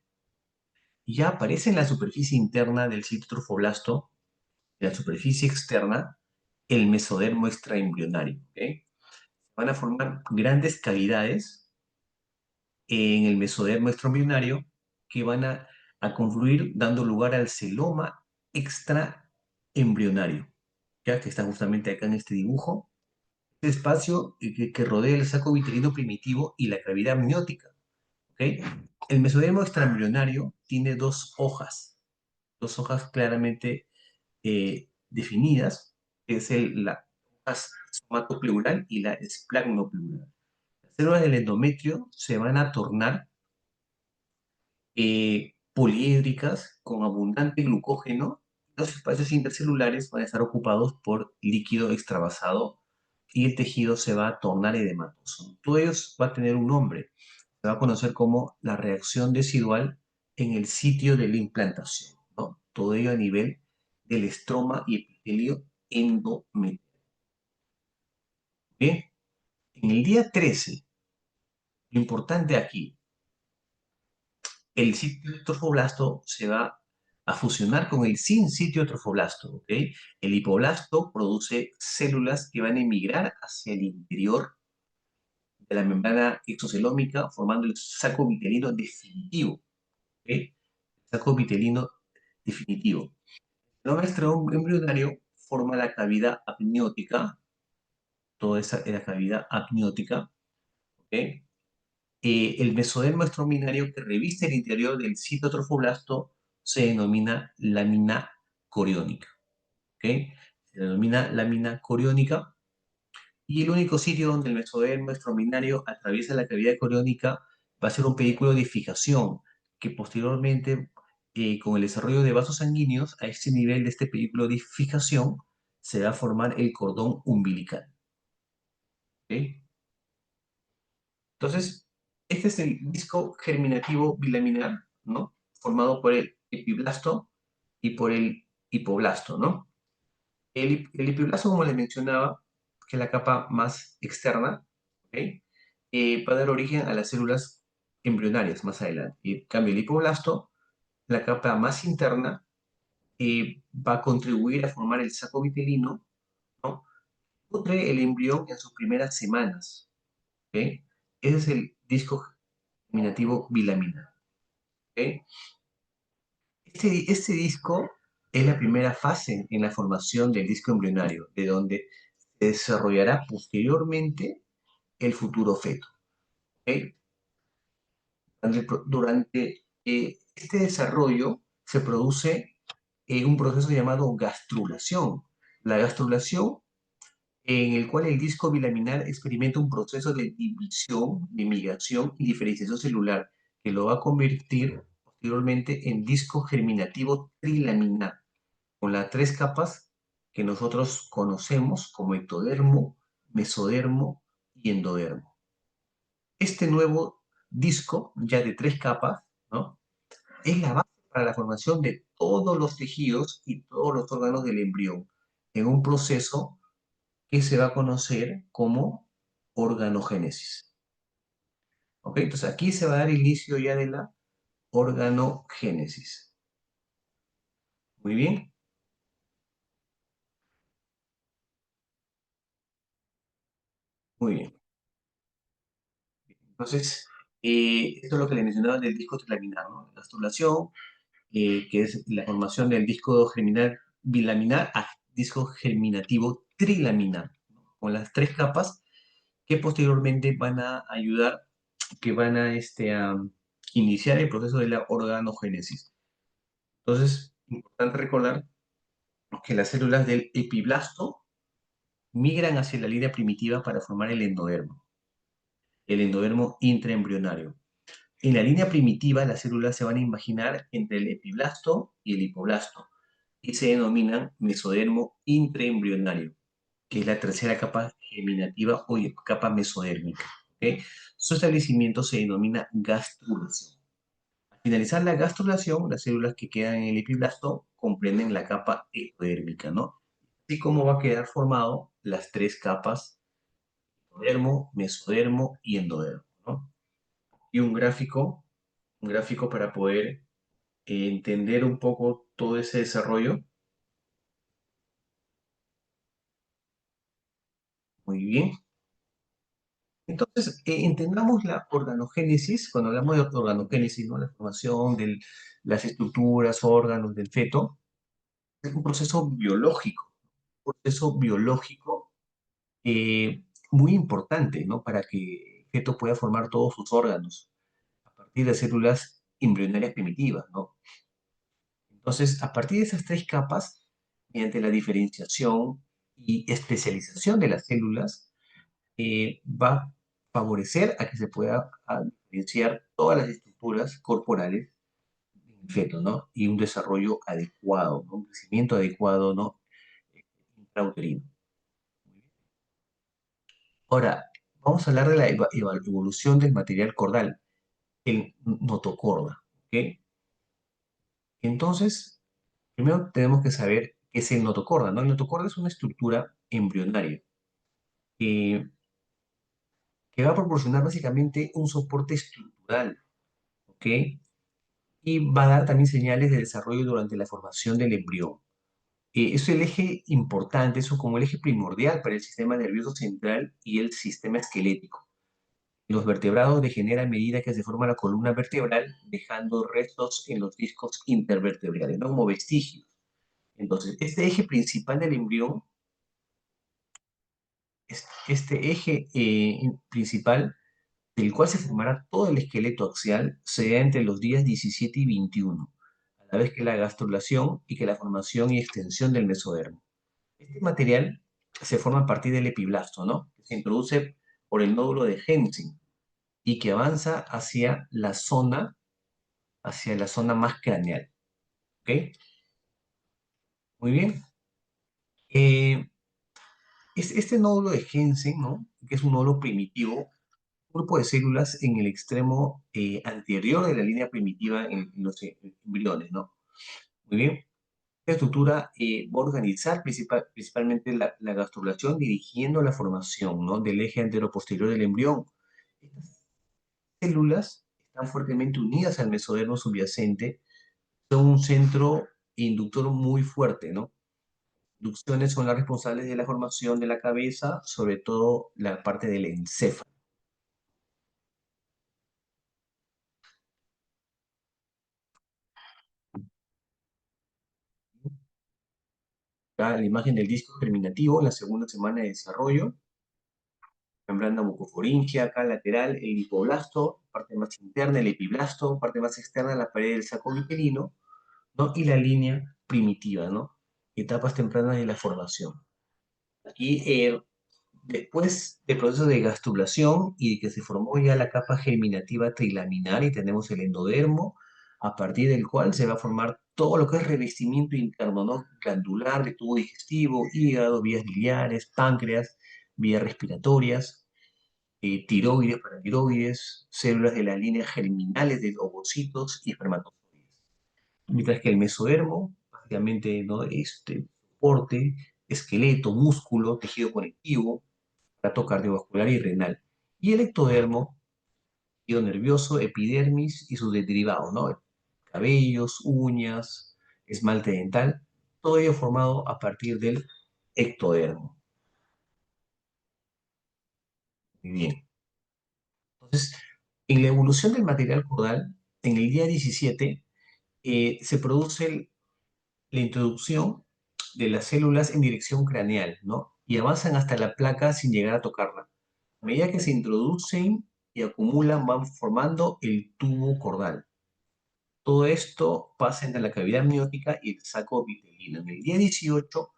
Ya aparece en la superficie interna del citotrofoblasto, en la superficie externa, el mesodermo extraembrionario. ¿Ok? Van a formar grandes cavidades en el mesodermo extraembrionario que van a confluir dando lugar al celoma extraembrionario, ya que está justamente acá en este dibujo. Este espacio que rodea el saco vitelino primitivo y la cavidad amniótica. ¿Ok? El mesodermo extraembrionario tiene dos hojas claramente definidas, que es la hoja somatopleural y la esplagnopleural. Las células del endometrio se van a tornar poliédricas con abundante glucógeno. Los espacios intercelulares van a estar ocupados por líquido extravasado y el tejido se va a tornar edematoso. Todo ello va a tener un nombre. Se va a conocer como la reacción decidual en el sitio de la implantación, ¿no? Todo ello a nivel del estroma y epitelio endometrial. Bien, en el día 13, lo importante aquí, el sitio trofoblasto se va a fusionar con el sin sitio trofoblasto, ¿ok? El hipoblasto produce células que van a emigrar hacia el interior de la membrana exocelómica, formando el saco vitelino definitivo, ¿ok? El saco vitelino definitivo. El nuestro embrionario forma la cavidad amniótica, toda esa es la cavidad amniótica, ¿ok? El mesodermo estrominario que reviste el interior del citotrofoblasto se denomina lámina coriónica, ¿ok? Se denomina lámina coriónica, y el único sitio donde el mesodermo estrominario atraviesa la cavidad coriónica va a ser un pedículo de fijación, que posteriormente, con el desarrollo de vasos sanguíneos, a este nivel de este pedículo de fijación, se va a formar el cordón umbilical, ¿ok? Entonces, este es el disco germinativo bilaminar, ¿no? Formado por el epiblasto y por el hipoblasto, ¿no? El epiblasto, como les mencionaba, que es la capa más externa, ¿ok? Va a dar origen a las células embrionarias más adelante. Y en cambio, el hipoblasto, la capa más interna, va a contribuir a formar el saco vitelino, ¿no? Nutre el embrión en sus primeras semanas, ¿ok? Ese es el disco germinativo bilaminar, ¿ok? Este disco es la primera fase en la formación del disco embrionario, de donde se desarrollará posteriormente el futuro feto, ¿ok? Durante este desarrollo se produce un proceso llamado gastrulación. La gastrulación, en el cual el disco bilaminar experimenta un proceso de división, de migración y diferenciación celular, que lo va a convertir posteriormente en disco germinativo trilaminar, con las tres capas que nosotros conocemos como ectodermo, mesodermo y endodermo. Este nuevo disco, ya de tres capas, ¿no?, es la base para la formación de todos los tejidos y todos los órganos del embrión, en un proceso que se va a conocer como organogénesis. ¿Ok? Entonces aquí se va a dar inicio ya de la organogénesis. Muy bien. Muy bien. Entonces, esto es lo que le mencionaba del disco trilaminar, ¿no? La gastrulación, que es la formación del disco germinal bilaminar a disco germinativo trilaminar, ¿no?, con las tres capas que posteriormente van a ayudar, que van a iniciar el proceso de la organogénesis. Entonces, importante recordar que las células del epiblasto migran hacia la línea primitiva para formar el endodermo intraembrionario. En la línea primitiva, las células se van a imaginar entre el epiblasto y el hipoblasto y se denominan mesodermo intraembrionario, que es la tercera capa germinativa o capa mesodérmica, ¿ok? Su establecimiento se denomina gastrulación. Al finalizar la gastrulación, las células que quedan en el epiblasto comprenden la capa ectodérmica, ¿no? Así como va a quedar formado las tres capas, dermo, mesodermo y endodermo, ¿no? Y un gráfico para poder entender un poco todo ese desarrollo. Muy bien. Entonces, entendamos la organogénesis. Cuando hablamos de organogénesis, ¿no?, la formación de las estructuras, órganos del feto, es un proceso biológico muy importante, ¿no?, para que el feto pueda formar todos sus órganos a partir de células embrionarias primitivas, ¿no? Entonces, a partir de esas tres capas, mediante la diferenciación y especialización de las células, va a favorecer a que se pueda diferenciar todas las estructuras corporales del feto, ¿no? Y un desarrollo adecuado, ¿no?, un crecimiento adecuado, ¿no?, intrauterino. Ahora, vamos a hablar de la evolución del material cordal, el notocorda, ¿ok? Entonces, primero tenemos que saber qué es el notocorda, ¿no? El notocorda es una estructura embrionaria eh, que va a proporcionar básicamente un soporte estructural, ¿ok?, y va a dar también señales de desarrollo durante la formación del embrión. Es el eje importante, es como el eje primordial para el sistema nervioso central y el sistema esquelético. Los vertebrados degeneran a medida que se forma la columna vertebral, dejando restos en los discos intervertebrales, ¿no? Como vestigios. Entonces, este eje principal del embrión, este eje principal del cual se formará todo el esqueleto axial, se da entre los días 17 y 21, a la vez que la gastrulación y que la formación y extensión del mesodermo. Este material se forma a partir del epiblasto, ¿no? Que se introduce por el nódulo de Hensen y que avanza hacia la zona más craneal. ¿Ok? Muy bien. Este nódulo de Hensen, ¿no? Que es un nódulo primitivo, un grupo de células en el extremo anterior de la línea primitiva en los embriones, ¿no? Muy bien. Esta estructura va a organizar principalmente la gastrulación, dirigiendo la formación, ¿no? Del eje antero-posterior del embrión. Estas células están fuertemente unidas al mesodermo subyacente, son un centro inductor muy fuerte, ¿no? Inducciones son las responsables de la formación de la cabeza, sobre todo la parte del encéfalo. Acá la imagen del disco germinativo en la segunda semana de desarrollo, membrana bucofaringea, acá lateral el hipoblasto, parte más interna el epiblasto, parte más externa la pared del saco vitelino, ¿no? Y la línea primitiva, ¿no? Etapas tempranas de la formación. Aquí, después del proceso de gastrulación y de que se formó ya la capa germinativa trilaminar y tenemos el endodermo, a partir del cual se va a formar todo lo que es revestimiento interno, ¿no? Glandular, de tubo digestivo, hígado, vías biliares, páncreas, vías respiratorias, tiroides, paratiroides, células de las líneas germinales de ovocitos y espermatozoides. Mientras que el mesodermo, básicamente, ¿no? Soporte, esqueleto, músculo, tejido conectivo, aparato cardiovascular y renal. Y el ectodermo, tejido nervioso, epidermis y sus derivados, ¿no? Cabellos, uñas, esmalte dental, todo ello formado a partir del ectodermo. Muy bien. Entonces, en la evolución del material caudal, en el día 17, se produce la introducción de las células en dirección craneal, ¿no? Y avanzan hasta la placa sin llegar a tocarla. A medida que se introducen y acumulan, van formando el tubo cordal. Todo esto pasa entre la cavidad amniótica y el saco vitelino. En el día 18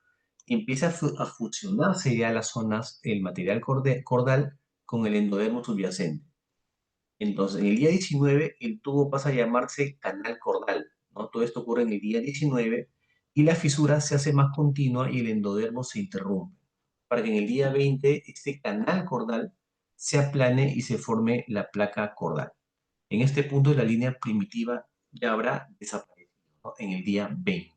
empieza a fusionarse ya las zonas, el material cordal con el endodermo subyacente. Entonces, en el día 19, el tubo pasa a llamarse canal cordal, ¿no? Todo esto ocurre en el día 19 y la fisura se hace más continua y el endodermo se interrumpe, para que en el día 20 este canal cordal se aplane y se forme la placa cordal. En este punto la línea primitiva ya habrá desaparecido, ¿no? En el día 20.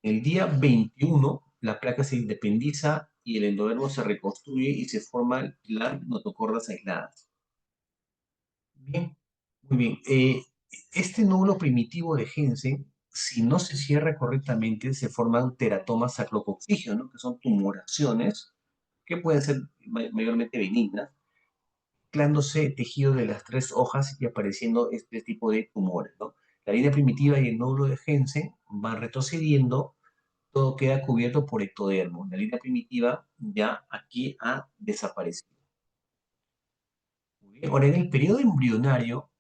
En el día 21, la placa se independiza y el endodermo se reconstruye y se forman las notocordas aisladas. Bien, muy bien. Este nódulo primitivo de Hensen, si no se cierra correctamente, se forman teratomas sacrococcígeos, ¿no? Que son tumoraciones que pueden ser mayormente benignas, mezclándose tejido de las tres hojas y apareciendo este tipo de tumores, ¿no? La línea primitiva y el nódulo de Hensen van retrocediendo, todo queda cubierto por ectodermo. La línea primitiva ya aquí ha desaparecido. Muy bien. Ahora, en el periodo embrionario,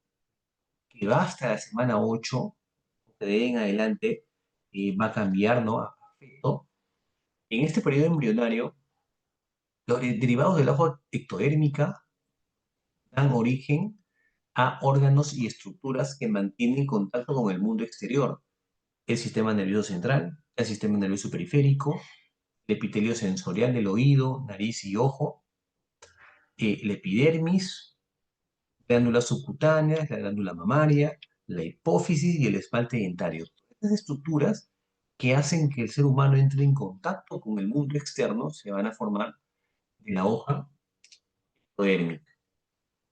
que va hasta la semana 8, de ahí en adelante, va a cambiar, ¿no? A feto. En este periodo embrionario, los derivados de la hoja ectodérmica dan origen a órganos y estructuras que mantienen contacto con el mundo exterior. El sistema nervioso central, el sistema nervioso periférico, el epitelio sensorial del oído, nariz y ojo, la epidermis, glándulas subcutáneas, la glándula mamaria, la hipófisis y el esmalte dentario. Estas estructuras que hacen que el ser humano entre en contacto con el mundo externo se van a formar de la hoja ectodérmica.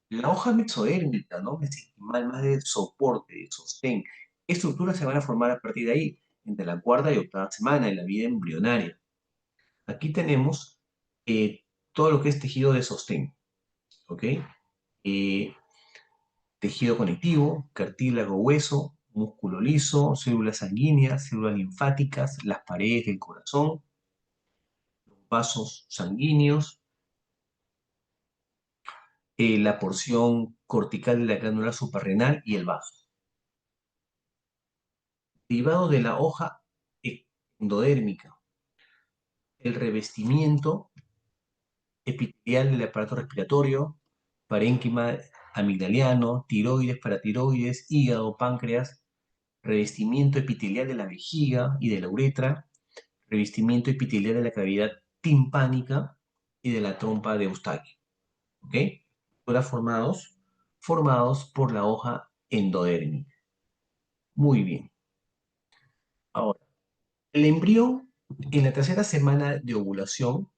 La hoja mesodérmica, ¿no? Mesenquimal, más de soporte, de sostén. ¿Qué estructuras se van a formar a partir de ahí? Entre la cuarta y octava semana en la vida embrionaria. Aquí tenemos todo lo que es tejido de sostén, ¿ok? Eh, tejido conectivo, cartílago, hueso, músculo liso, células sanguíneas, células linfáticas, las paredes del corazón, los vasos sanguíneos, la porción cortical de la glándula suprarrenal y el vaso. Derivado de la hoja endodérmica, el revestimiento epitelial del aparato respiratorio, parénquima amigdaliano, tiroides, paratiroides, hígado, páncreas, revestimiento epitelial de la vejiga y de la uretra, revestimiento epitelial de la cavidad timpánica y de la trompa de Eustaquio. ¿Ok? Ahora formados por la hoja endodérmica. Muy bien. Ahora, el embrión en la tercera semana de ovulación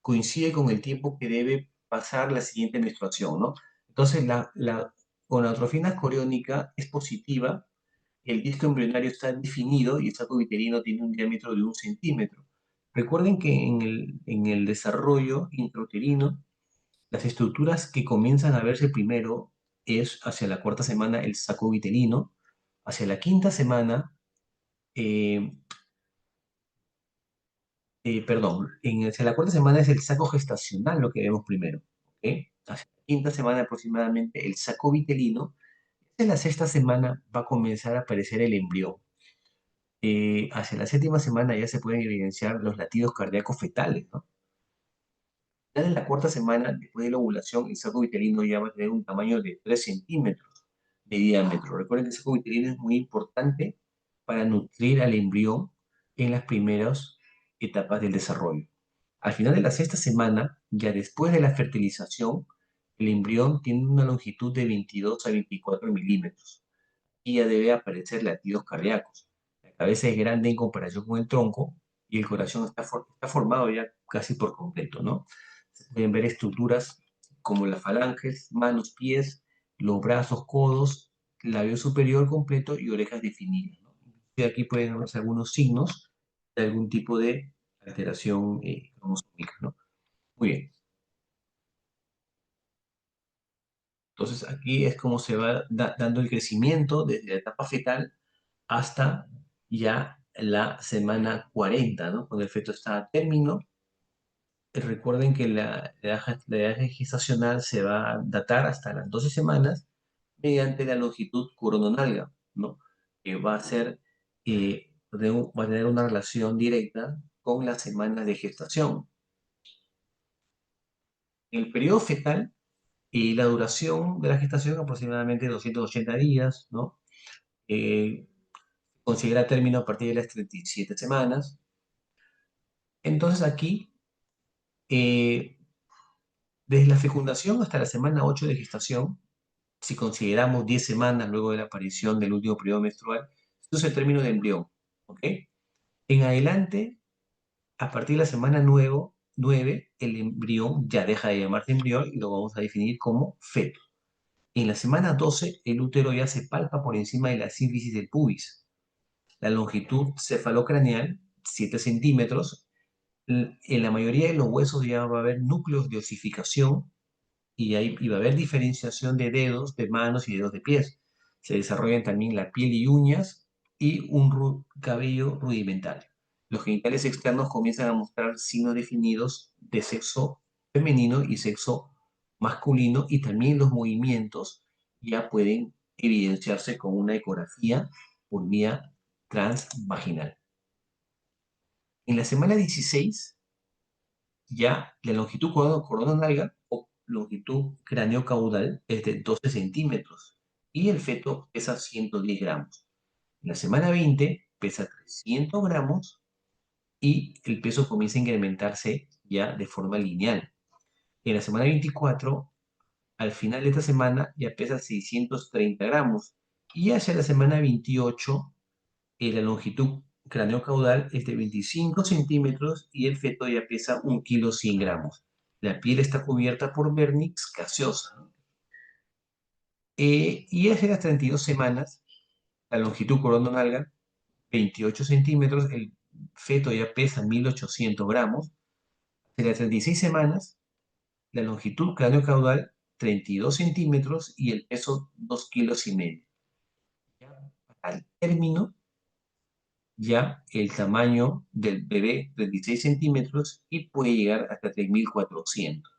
coincide con el tiempo que debe pasar la siguiente menstruación, ¿no? Entonces, la gonadotrofina coriónica es positiva, el disco embrionario está definido y el saco uterino tiene un diámetro de 1 centímetro. Recuerden que en el desarrollo intrauterino, las estructuras que comienzan a verse primero es hacia la cuarta semana el saco uterino, hacia la quinta semana eh, hacia la cuarta semana es el saco gestacional lo que vemos primero, ¿ok? Hacia la quinta semana aproximadamente el saco vitelino. En la sexta semana va a comenzar a aparecer el embrión. Hacia la séptima semana ya se pueden evidenciar los latidos cardíacos fetales, ¿no? Ya en la cuarta semana, después de la ovulación, el saco vitelino ya va a tener un tamaño de 3 centímetros de diámetro. Recuerden que el saco vitelino es muy importante para nutrir al embrión en las primeras etapas del desarrollo. Al final de la sexta semana, ya después de la fertilización, el embrión tiene una longitud de 22 a 24 milímetros y ya debe aparecer latidos cardíacos. La cabeza es grande en comparación con el tronco y el corazón está formado ya casi por completo, ¿no? Se pueden ver estructuras como las falanges, manos, pies, los brazos, codos, labio superior completo y orejas definidas, ¿no? Y aquí pueden verse algunos signos de algún tipo de alteración cromosómica, ¿no? Muy bien. Entonces aquí es como se va dando el crecimiento desde la etapa fetal hasta ya la semana 40, ¿no? Cuando el feto está a término. Recuerden que la edad gestacional se va a datar hasta las 12 semanas mediante la longitud corononalga, ¿no? Que va a ser, va a tener una relación directa con las semanas de gestación. En el periodo fetal, la duración de la gestación aproximadamente 280 días, ¿no? Considera término a partir de las 37 semanas. Entonces aquí, desde la fecundación hasta la semana 8 de gestación, si consideramos 10 semanas luego de la aparición del último periodo menstrual, esto es el término de embrión, ¿ok? En adelante, a partir de la semana 9, el embrión ya deja de llamarse embrión y lo vamos a definir como feto. En la semana 12, el útero ya se palpa por encima de la sínfisis del pubis. La longitud cefalocraneal, 7 centímetros. En la mayoría de los huesos ya va a haber núcleos de osificación y ahí va a haber diferenciación de dedos, de manos y dedos de pies. Se desarrollan también la piel y uñas y un cabello rudimentario. Los genitales externos comienzan a mostrar signos definidos de sexo femenino y sexo masculino y también los movimientos ya pueden evidenciarse con una ecografía por vía transvaginal. En la semana 16, ya la longitud coronal o longitud craneocaudal es de 12 centímetros y el feto pesa 110 gramos. En la semana 20 pesa 300 gramos y el peso comienza a incrementarse ya de forma lineal. En la semana 24, al final de esta semana, ya pesa 630 gramos y hacia la semana 28 la longitud craneocaudal es de 25 centímetros y el feto ya pesa 1 kilo 100 gramos. La piel está cubierta por vernix gaseosa, ¿no? Y es de las 32 semanas, la longitud coronal 28 centímetros, el feto ya pesa 1800 gramos. De las 36 semanas, la longitud craneocaudal 32 centímetros y el peso 2,5 kilos. Ya al término, ya el tamaño del bebé 36 centímetros y puede llegar hasta 3,400.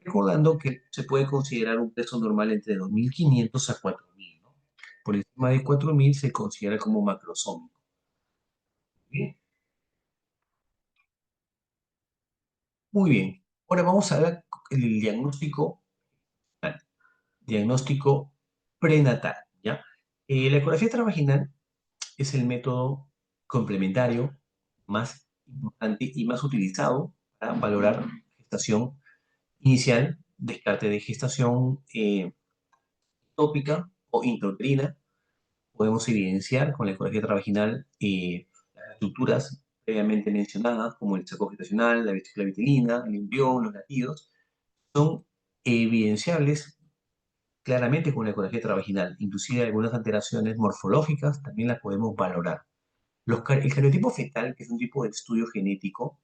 Recordando que se puede considerar un peso normal entre 2,500 a 4,000, ¿no? Por encima de 4,000 se considera como macrosómico. ¿Bien? Muy bien. Ahora vamos a ver el diagnóstico prenatal, ¿ya? La ecografía transvaginal es el método complementario más importante y más utilizado para valorar gestación inicial, descarte de gestación tópica o intrauterina. Podemos evidenciar con la ecografía transvaginal las estructuras previamente mencionadas, como el saco gestacional, la vesícula vitelina, el embrión, los latidos, son evidenciables claramente con la ecografía transvaginal. Inclusive algunas alteraciones morfológicas también las podemos valorar. El cariotipo fetal, que es un tipo de estudio genético,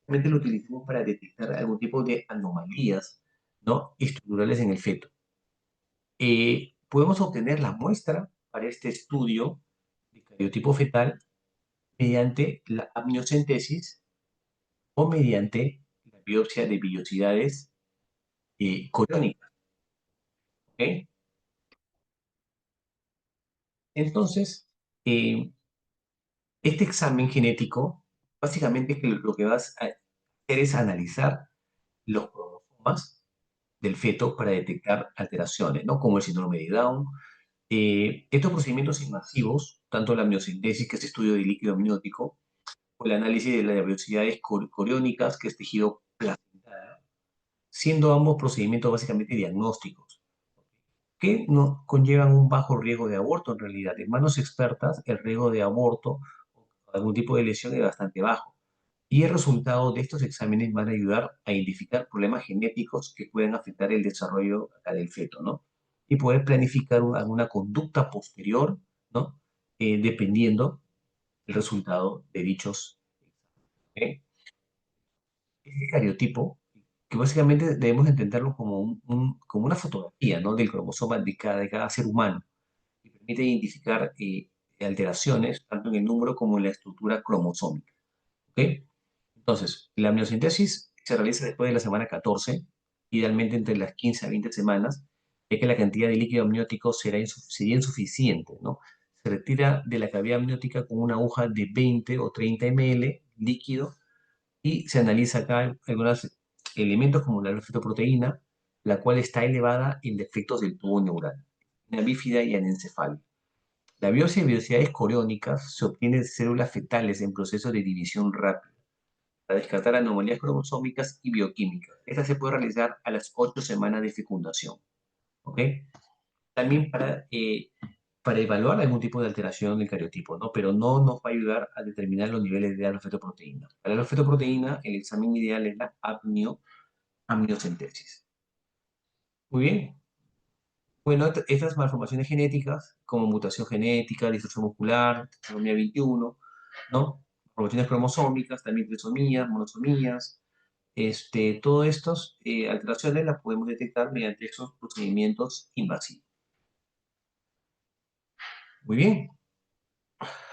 realmente lo utilizamos para detectar algún tipo de anomalías, ¿no?, estructurales en el feto. Podemos obtener la muestra para este estudio de cariotipo fetal mediante la amniocentesis o mediante la biopsia de vellosidades coriónicas. ¿Ok? Entonces, este examen genético, básicamente lo que vas a hacer es analizar los cromosomas del feto para detectar alteraciones, ¿no? Como el síndrome de Down. Estos procedimientos invasivos, tanto la amniocentesis, que es estudio de líquido amniótico, o el análisis de las velocidades coriónicas, que es tejido placentario, siendo ambos procedimientos básicamente diagnósticos, que no conllevan un bajo riesgo de aborto en realidad. En manos expertas, el riesgo de aborto o algún tipo de lesión es bastante bajo. Y el resultado de estos exámenes van a ayudar a identificar problemas genéticos que pueden afectar el desarrollo acá del feto, ¿no? Y poder planificar alguna conducta posterior, ¿no? Dependiendo del resultado de dichos exámenes. ¿Ok? Este cariotipo, que básicamente debemos entenderlo como, como una fotografía, ¿no?, del cromosoma de cada ser humano, y permite identificar alteraciones tanto en el número como en la estructura cromosómica. ¿Ok? Entonces, la amniocentesis se realiza después de la semana 14, idealmente entre las 15 a 20 semanas, ya que la cantidad de líquido amniótico sería insuficiente, ¿no? Se retira de la cavidad amniótica con una aguja de 20 o 30 ml líquido y se analiza acá algunos elementos como la fetoproteína, la cual está elevada en defectos del tubo neural, en bífida y anencefálica. La biopsia de velocidades coriónicas se obtiene de células fetales en proceso de división rápida para descartar anomalías cromosómicas y bioquímicas. Esta se puede realizar a las 8 semanas de fecundación. ¿Ok? También para evaluar algún tipo de alteración del cariotipo, ¿no? Pero no nos va a ayudar a determinar los niveles de alfa-fetoproteína. Para la alfa-fetoproteína, el examen ideal es la amniocentesis. Muy bien. Bueno, estas malformaciones genéticas, como mutación genética, distorsión muscular, trisomía 21, ¿no? Malformaciones cromosómicas, también trisomías, monosomías, todas estas alteraciones las podemos detectar mediante esos procedimientos invasivos. Muy bien.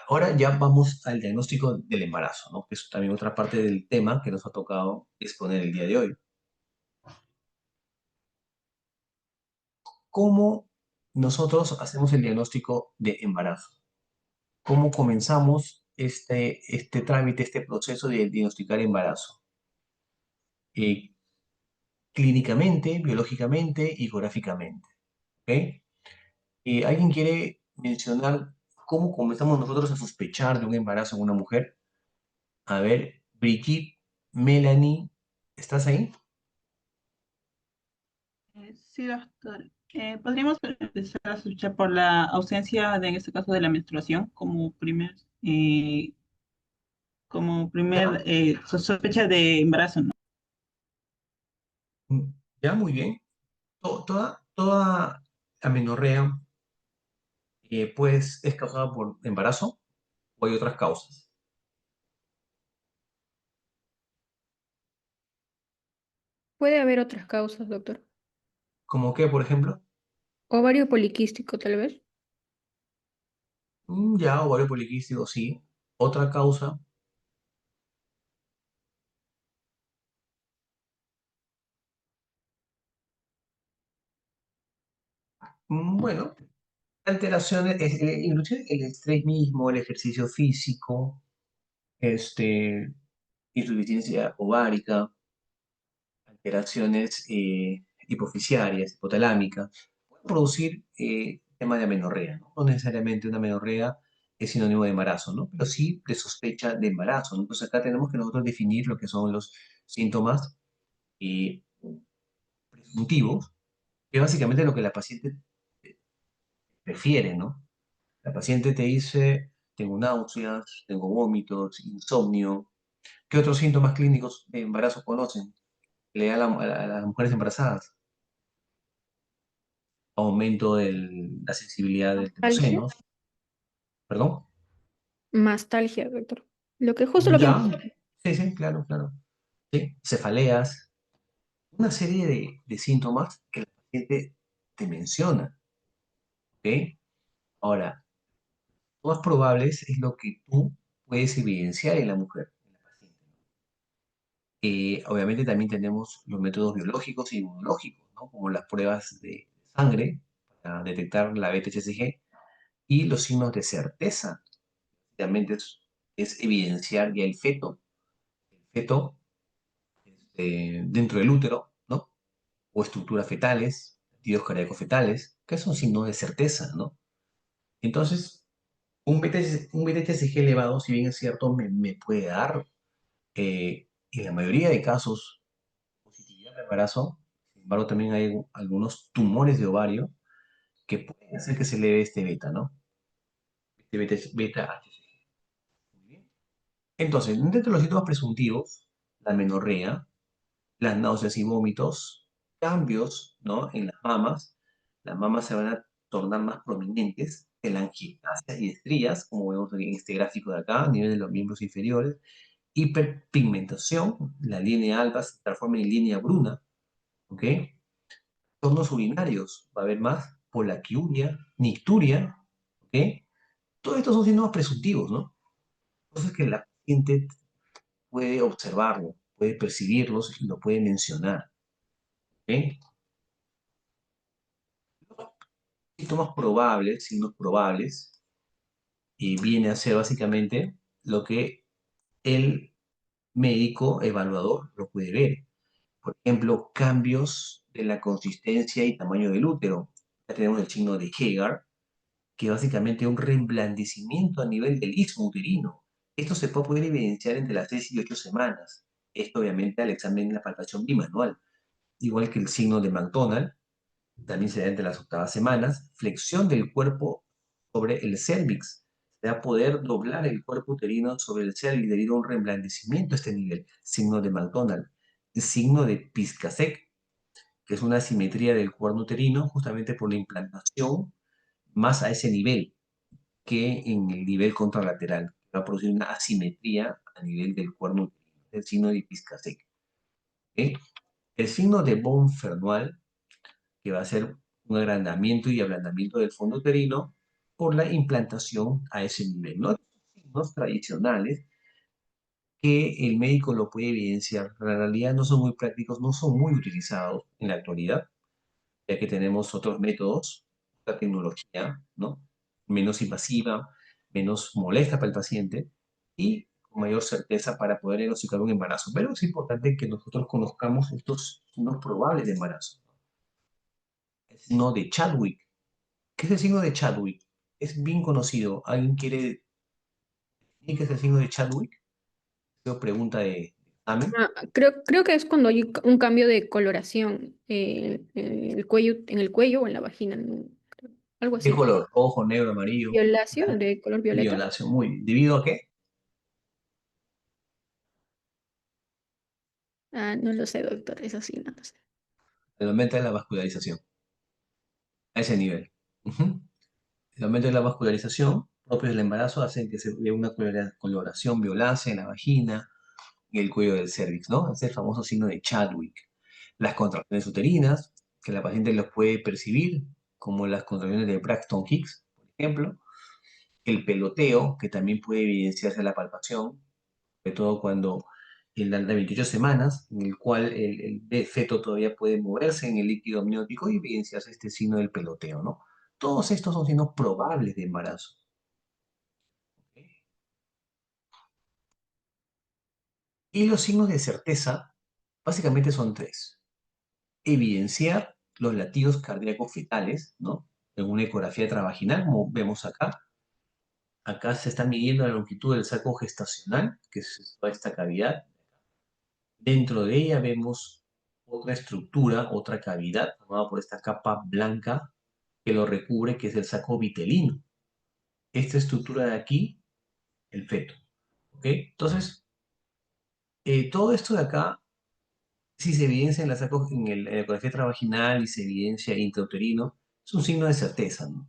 Ahora ya vamos al diagnóstico del embarazo, ¿no?, que es también otra parte del tema que nos ha tocado exponer el día de hoy. ¿Cómo nosotros hacemos el diagnóstico de embarazo? ¿Cómo comenzamos este trámite, este proceso de diagnosticar embarazo? Eh, Clínicamente, biológicamente y ecográficamente. ¿Ok? ¿Alguien quiere mencionar cómo comenzamos nosotros a sospechar de un embarazo en una mujer? A ver, Brigitte, Melanie, ¿estás ahí? Sí, doctor. Podríamos empezar a sospechar por la ausencia de, en este caso, de la menstruación como primer Ya, sospecha de embarazo, ¿no? ya, muy bien. Toda amenorrea pues, es causada por embarazo o hay otras causas. Puede haber otras causas, doctor. ¿Como qué, por ejemplo? Ovario poliquístico, tal vez. Ya, ovario poliquístico, sí. Otra causa, bueno, alteraciones, inclusive el estrés mismo, el ejercicio físico, este, insuficiencia ovárica, alteraciones hipofisiarias, hipotalámicas, pueden producir tema de amenorrea, ¿no? No necesariamente una amenorrea es sinónimo de embarazo, ¿no? Pero sí de sospecha de embarazo, ¿no? Entonces acá tenemos que nosotros definir lo que son los síntomas eh, presuntivos, que es básicamente lo que la paciente prefiere, ¿no? La paciente te dice, tengo náuseas, tengo vómitos, insomnio. ¿Qué otros síntomas clínicos de embarazo conocen? Le da a las mujeres embarazadas aumento de la sensibilidad de los Nostalgia. senos, perdón. Mastalgia, doctor. Justo lo que Ya, hemos... sí, sí, claro, claro. Sí, cefaleas, una serie de síntomas que la paciente te menciona, ¿ok? Ahora, lo más probables es lo que tú puedes evidenciar en la mujer, en la paciente. Obviamente también tenemos los métodos biológicos e inmunológicos, ¿no? Como las pruebas de sangre para detectar la BTCCG y los signos de certeza. Realmente es evidenciar ya el feto dentro del útero, ¿no? O estructuras fetales, latidos cardíacos fetales, que son signos de certeza, ¿no? Entonces, un BTCG elevado, si bien es cierto, me puede dar, en la mayoría de casos, positividad de embarazo. Sin embargo, también hay algunos tumores de ovario que pueden hacer que se eleve este beta, ¿no? Este beta HCG. Muy bien. Entonces, dentro de los síntomas presuntivos, la menorrea, las náuseas y vómitos, cambios, ¿no? En las mamas se van a tornar más prominentes, telangiectasias y estrías, como vemos aquí en este gráfico de acá, a nivel de los miembros inferiores, hiperpigmentación, la línea alba se transforma en línea bruna, ¿ok? Tornos urinarios, va a haber más polaquiuria, nicturia, ¿ok? Todos estos son síntomas presuntivos, ¿no? Cosas que la paciente puede observarlo, puede percibirlos y lo puede mencionar, ¿ok? Síntomas probables, signos probables, y viene a ser básicamente lo que el médico evaluador lo puede ver. Por ejemplo, cambios de la consistencia y tamaño del útero. Ya tenemos el signo de Hegar, que básicamente es un reblandecimiento a nivel del istmo uterino. Esto se puede poder evidenciar entre las 6 y 8 semanas. Esto obviamente al examen de la palpación bimanual. Igual que el signo de McDonald, también se da entre las octavas semanas, flexión del cuerpo sobre el cérvix. Se va a poder doblar el cuerpo uterino sobre el cérvix debido a un reblandecimiento a este nivel. Signo de McDonald. El signo de Piscasek, que es una asimetría del cuerno uterino justamente por la implantación más a ese nivel que en el nivel contralateral. Va a producir una asimetría a nivel del cuerno uterino. El signo de Piscasek. ¿Ok? El signo de Bonfernois, que va a ser un agrandamiento y ablandamiento del fondo uterino por la implantación a ese nivel, ¿no? Signos tradicionales que el médico lo puede evidenciar. En realidad no son muy prácticos, no son muy utilizados en la actualidad, ya que tenemos otros métodos, otra tecnología, ¿no? Menos invasiva, menos molesta para el paciente y con mayor certeza para poder diagnosticar un embarazo. Pero es importante que nosotros conozcamos estos signos probables de embarazo. El signo de Chadwick. ¿Qué es el signo de Chadwick? Es bien conocido. ¿Alguien quiere decir qué es el signo de Chadwick? Tengo pregunta de examen. Creo que es cuando hay un cambio de coloración en el cuello o en la vagina, ¿no? Algo ¿Qué así. color? Rojo, negro, amarillo. Violáceo, de color violeta. Violáceo. Muy bien. ¿Debido a qué? Ah, no lo sé, doctor, eso sí, no lo sé. El aumento de la vascularización. a ese nivel. Ujú. El aumento de la vascularización propio del embarazo hace que se vea una coloración violácea en la vagina y el cuello del cérvix, ¿no? Es el famoso signo de Chadwick. Las contracciones uterinas, que la paciente los puede percibir, como las contracciones de Braxton Hicks, por ejemplo. El peloteo, que también puede evidenciarse en la palpación, sobre todo cuando en las 28 semanas, en el cual el feto todavía puede moverse en el líquido amniótico y evidenciarse este signo del peloteo, ¿no? Todos estos son signos probables de embarazo. ¿Ok? Y los signos de certeza, básicamente son tres. Evidenciar los latidos cardíacos fetales, ¿no? En una ecografía travaginal, como vemos acá. Acá se está midiendo la longitud del saco gestacional, que es toda esta cavidad. Dentro de ella vemos otra estructura, otra cavidad, formada por esta capa blanca que lo recubre, que es el saco vitelino. Esta estructura de aquí, el feto. ¿Ok? Entonces, todo esto de acá, si se evidencia en en la ecografía travaginal y se evidencia intrauterino, es un signo de certeza, ¿no?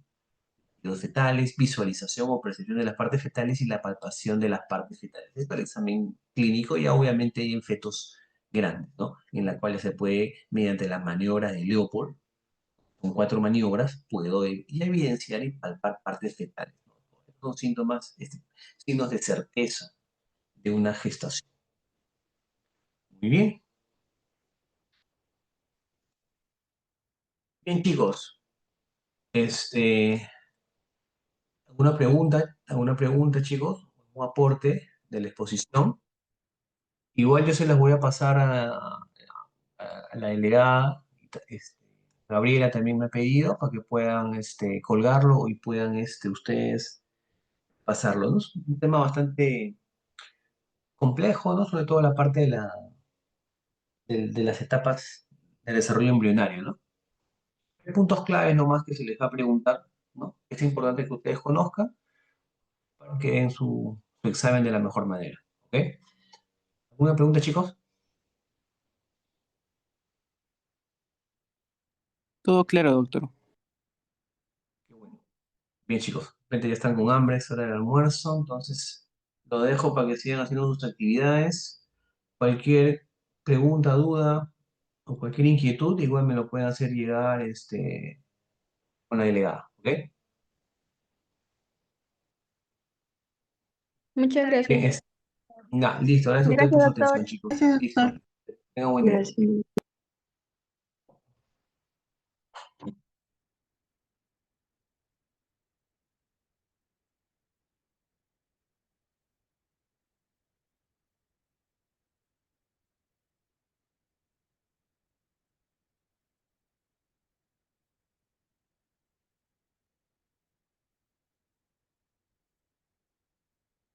Los fetales, visualización o percepción de las partes fetales y la palpación de las partes fetales. Es para el examen clínico y obviamente en fetos grandes, ¿no? En la cual se puede, mediante las maniobras de Leopold, con 4 maniobras, puedo evidenciar y palpar partes fetales, ¿no? Son síntomas, signos de certeza de una gestación. Muy bien. Bien, chicos. ¿Alguna pregunta, chicos? ¿Un aporte de la exposición? Igual yo se las voy a pasar a la delegada. Gabriela también me ha pedido para que puedan colgarlo y puedan ustedes pasarlo, ¿no? Es un tema bastante complejo, ¿no? Sobre todo la parte de las etapas del desarrollo embrionario, ¿no? Hay puntos claves nomás que se les va a preguntar, ¿no? Es importante que ustedes conozcan para que den su examen de la mejor manera, ¿ok? ¿Alguna pregunta, chicos? Todo claro, doctor. Qué bueno. Bien, chicos, de repente ya están con hambre, es hora del almuerzo, entonces lo dejo para que sigan haciendo sus actividades. Cualquier pregunta, duda o cualquier inquietud, igual me lo pueden hacer llegar con la delegada, ¿ok? Muchas Bien, gracias. listo, gracias a ustedes Gracias, por su doctor. atención, chicos. Gracias, Listo, doctor. tengan buen día. Gracias.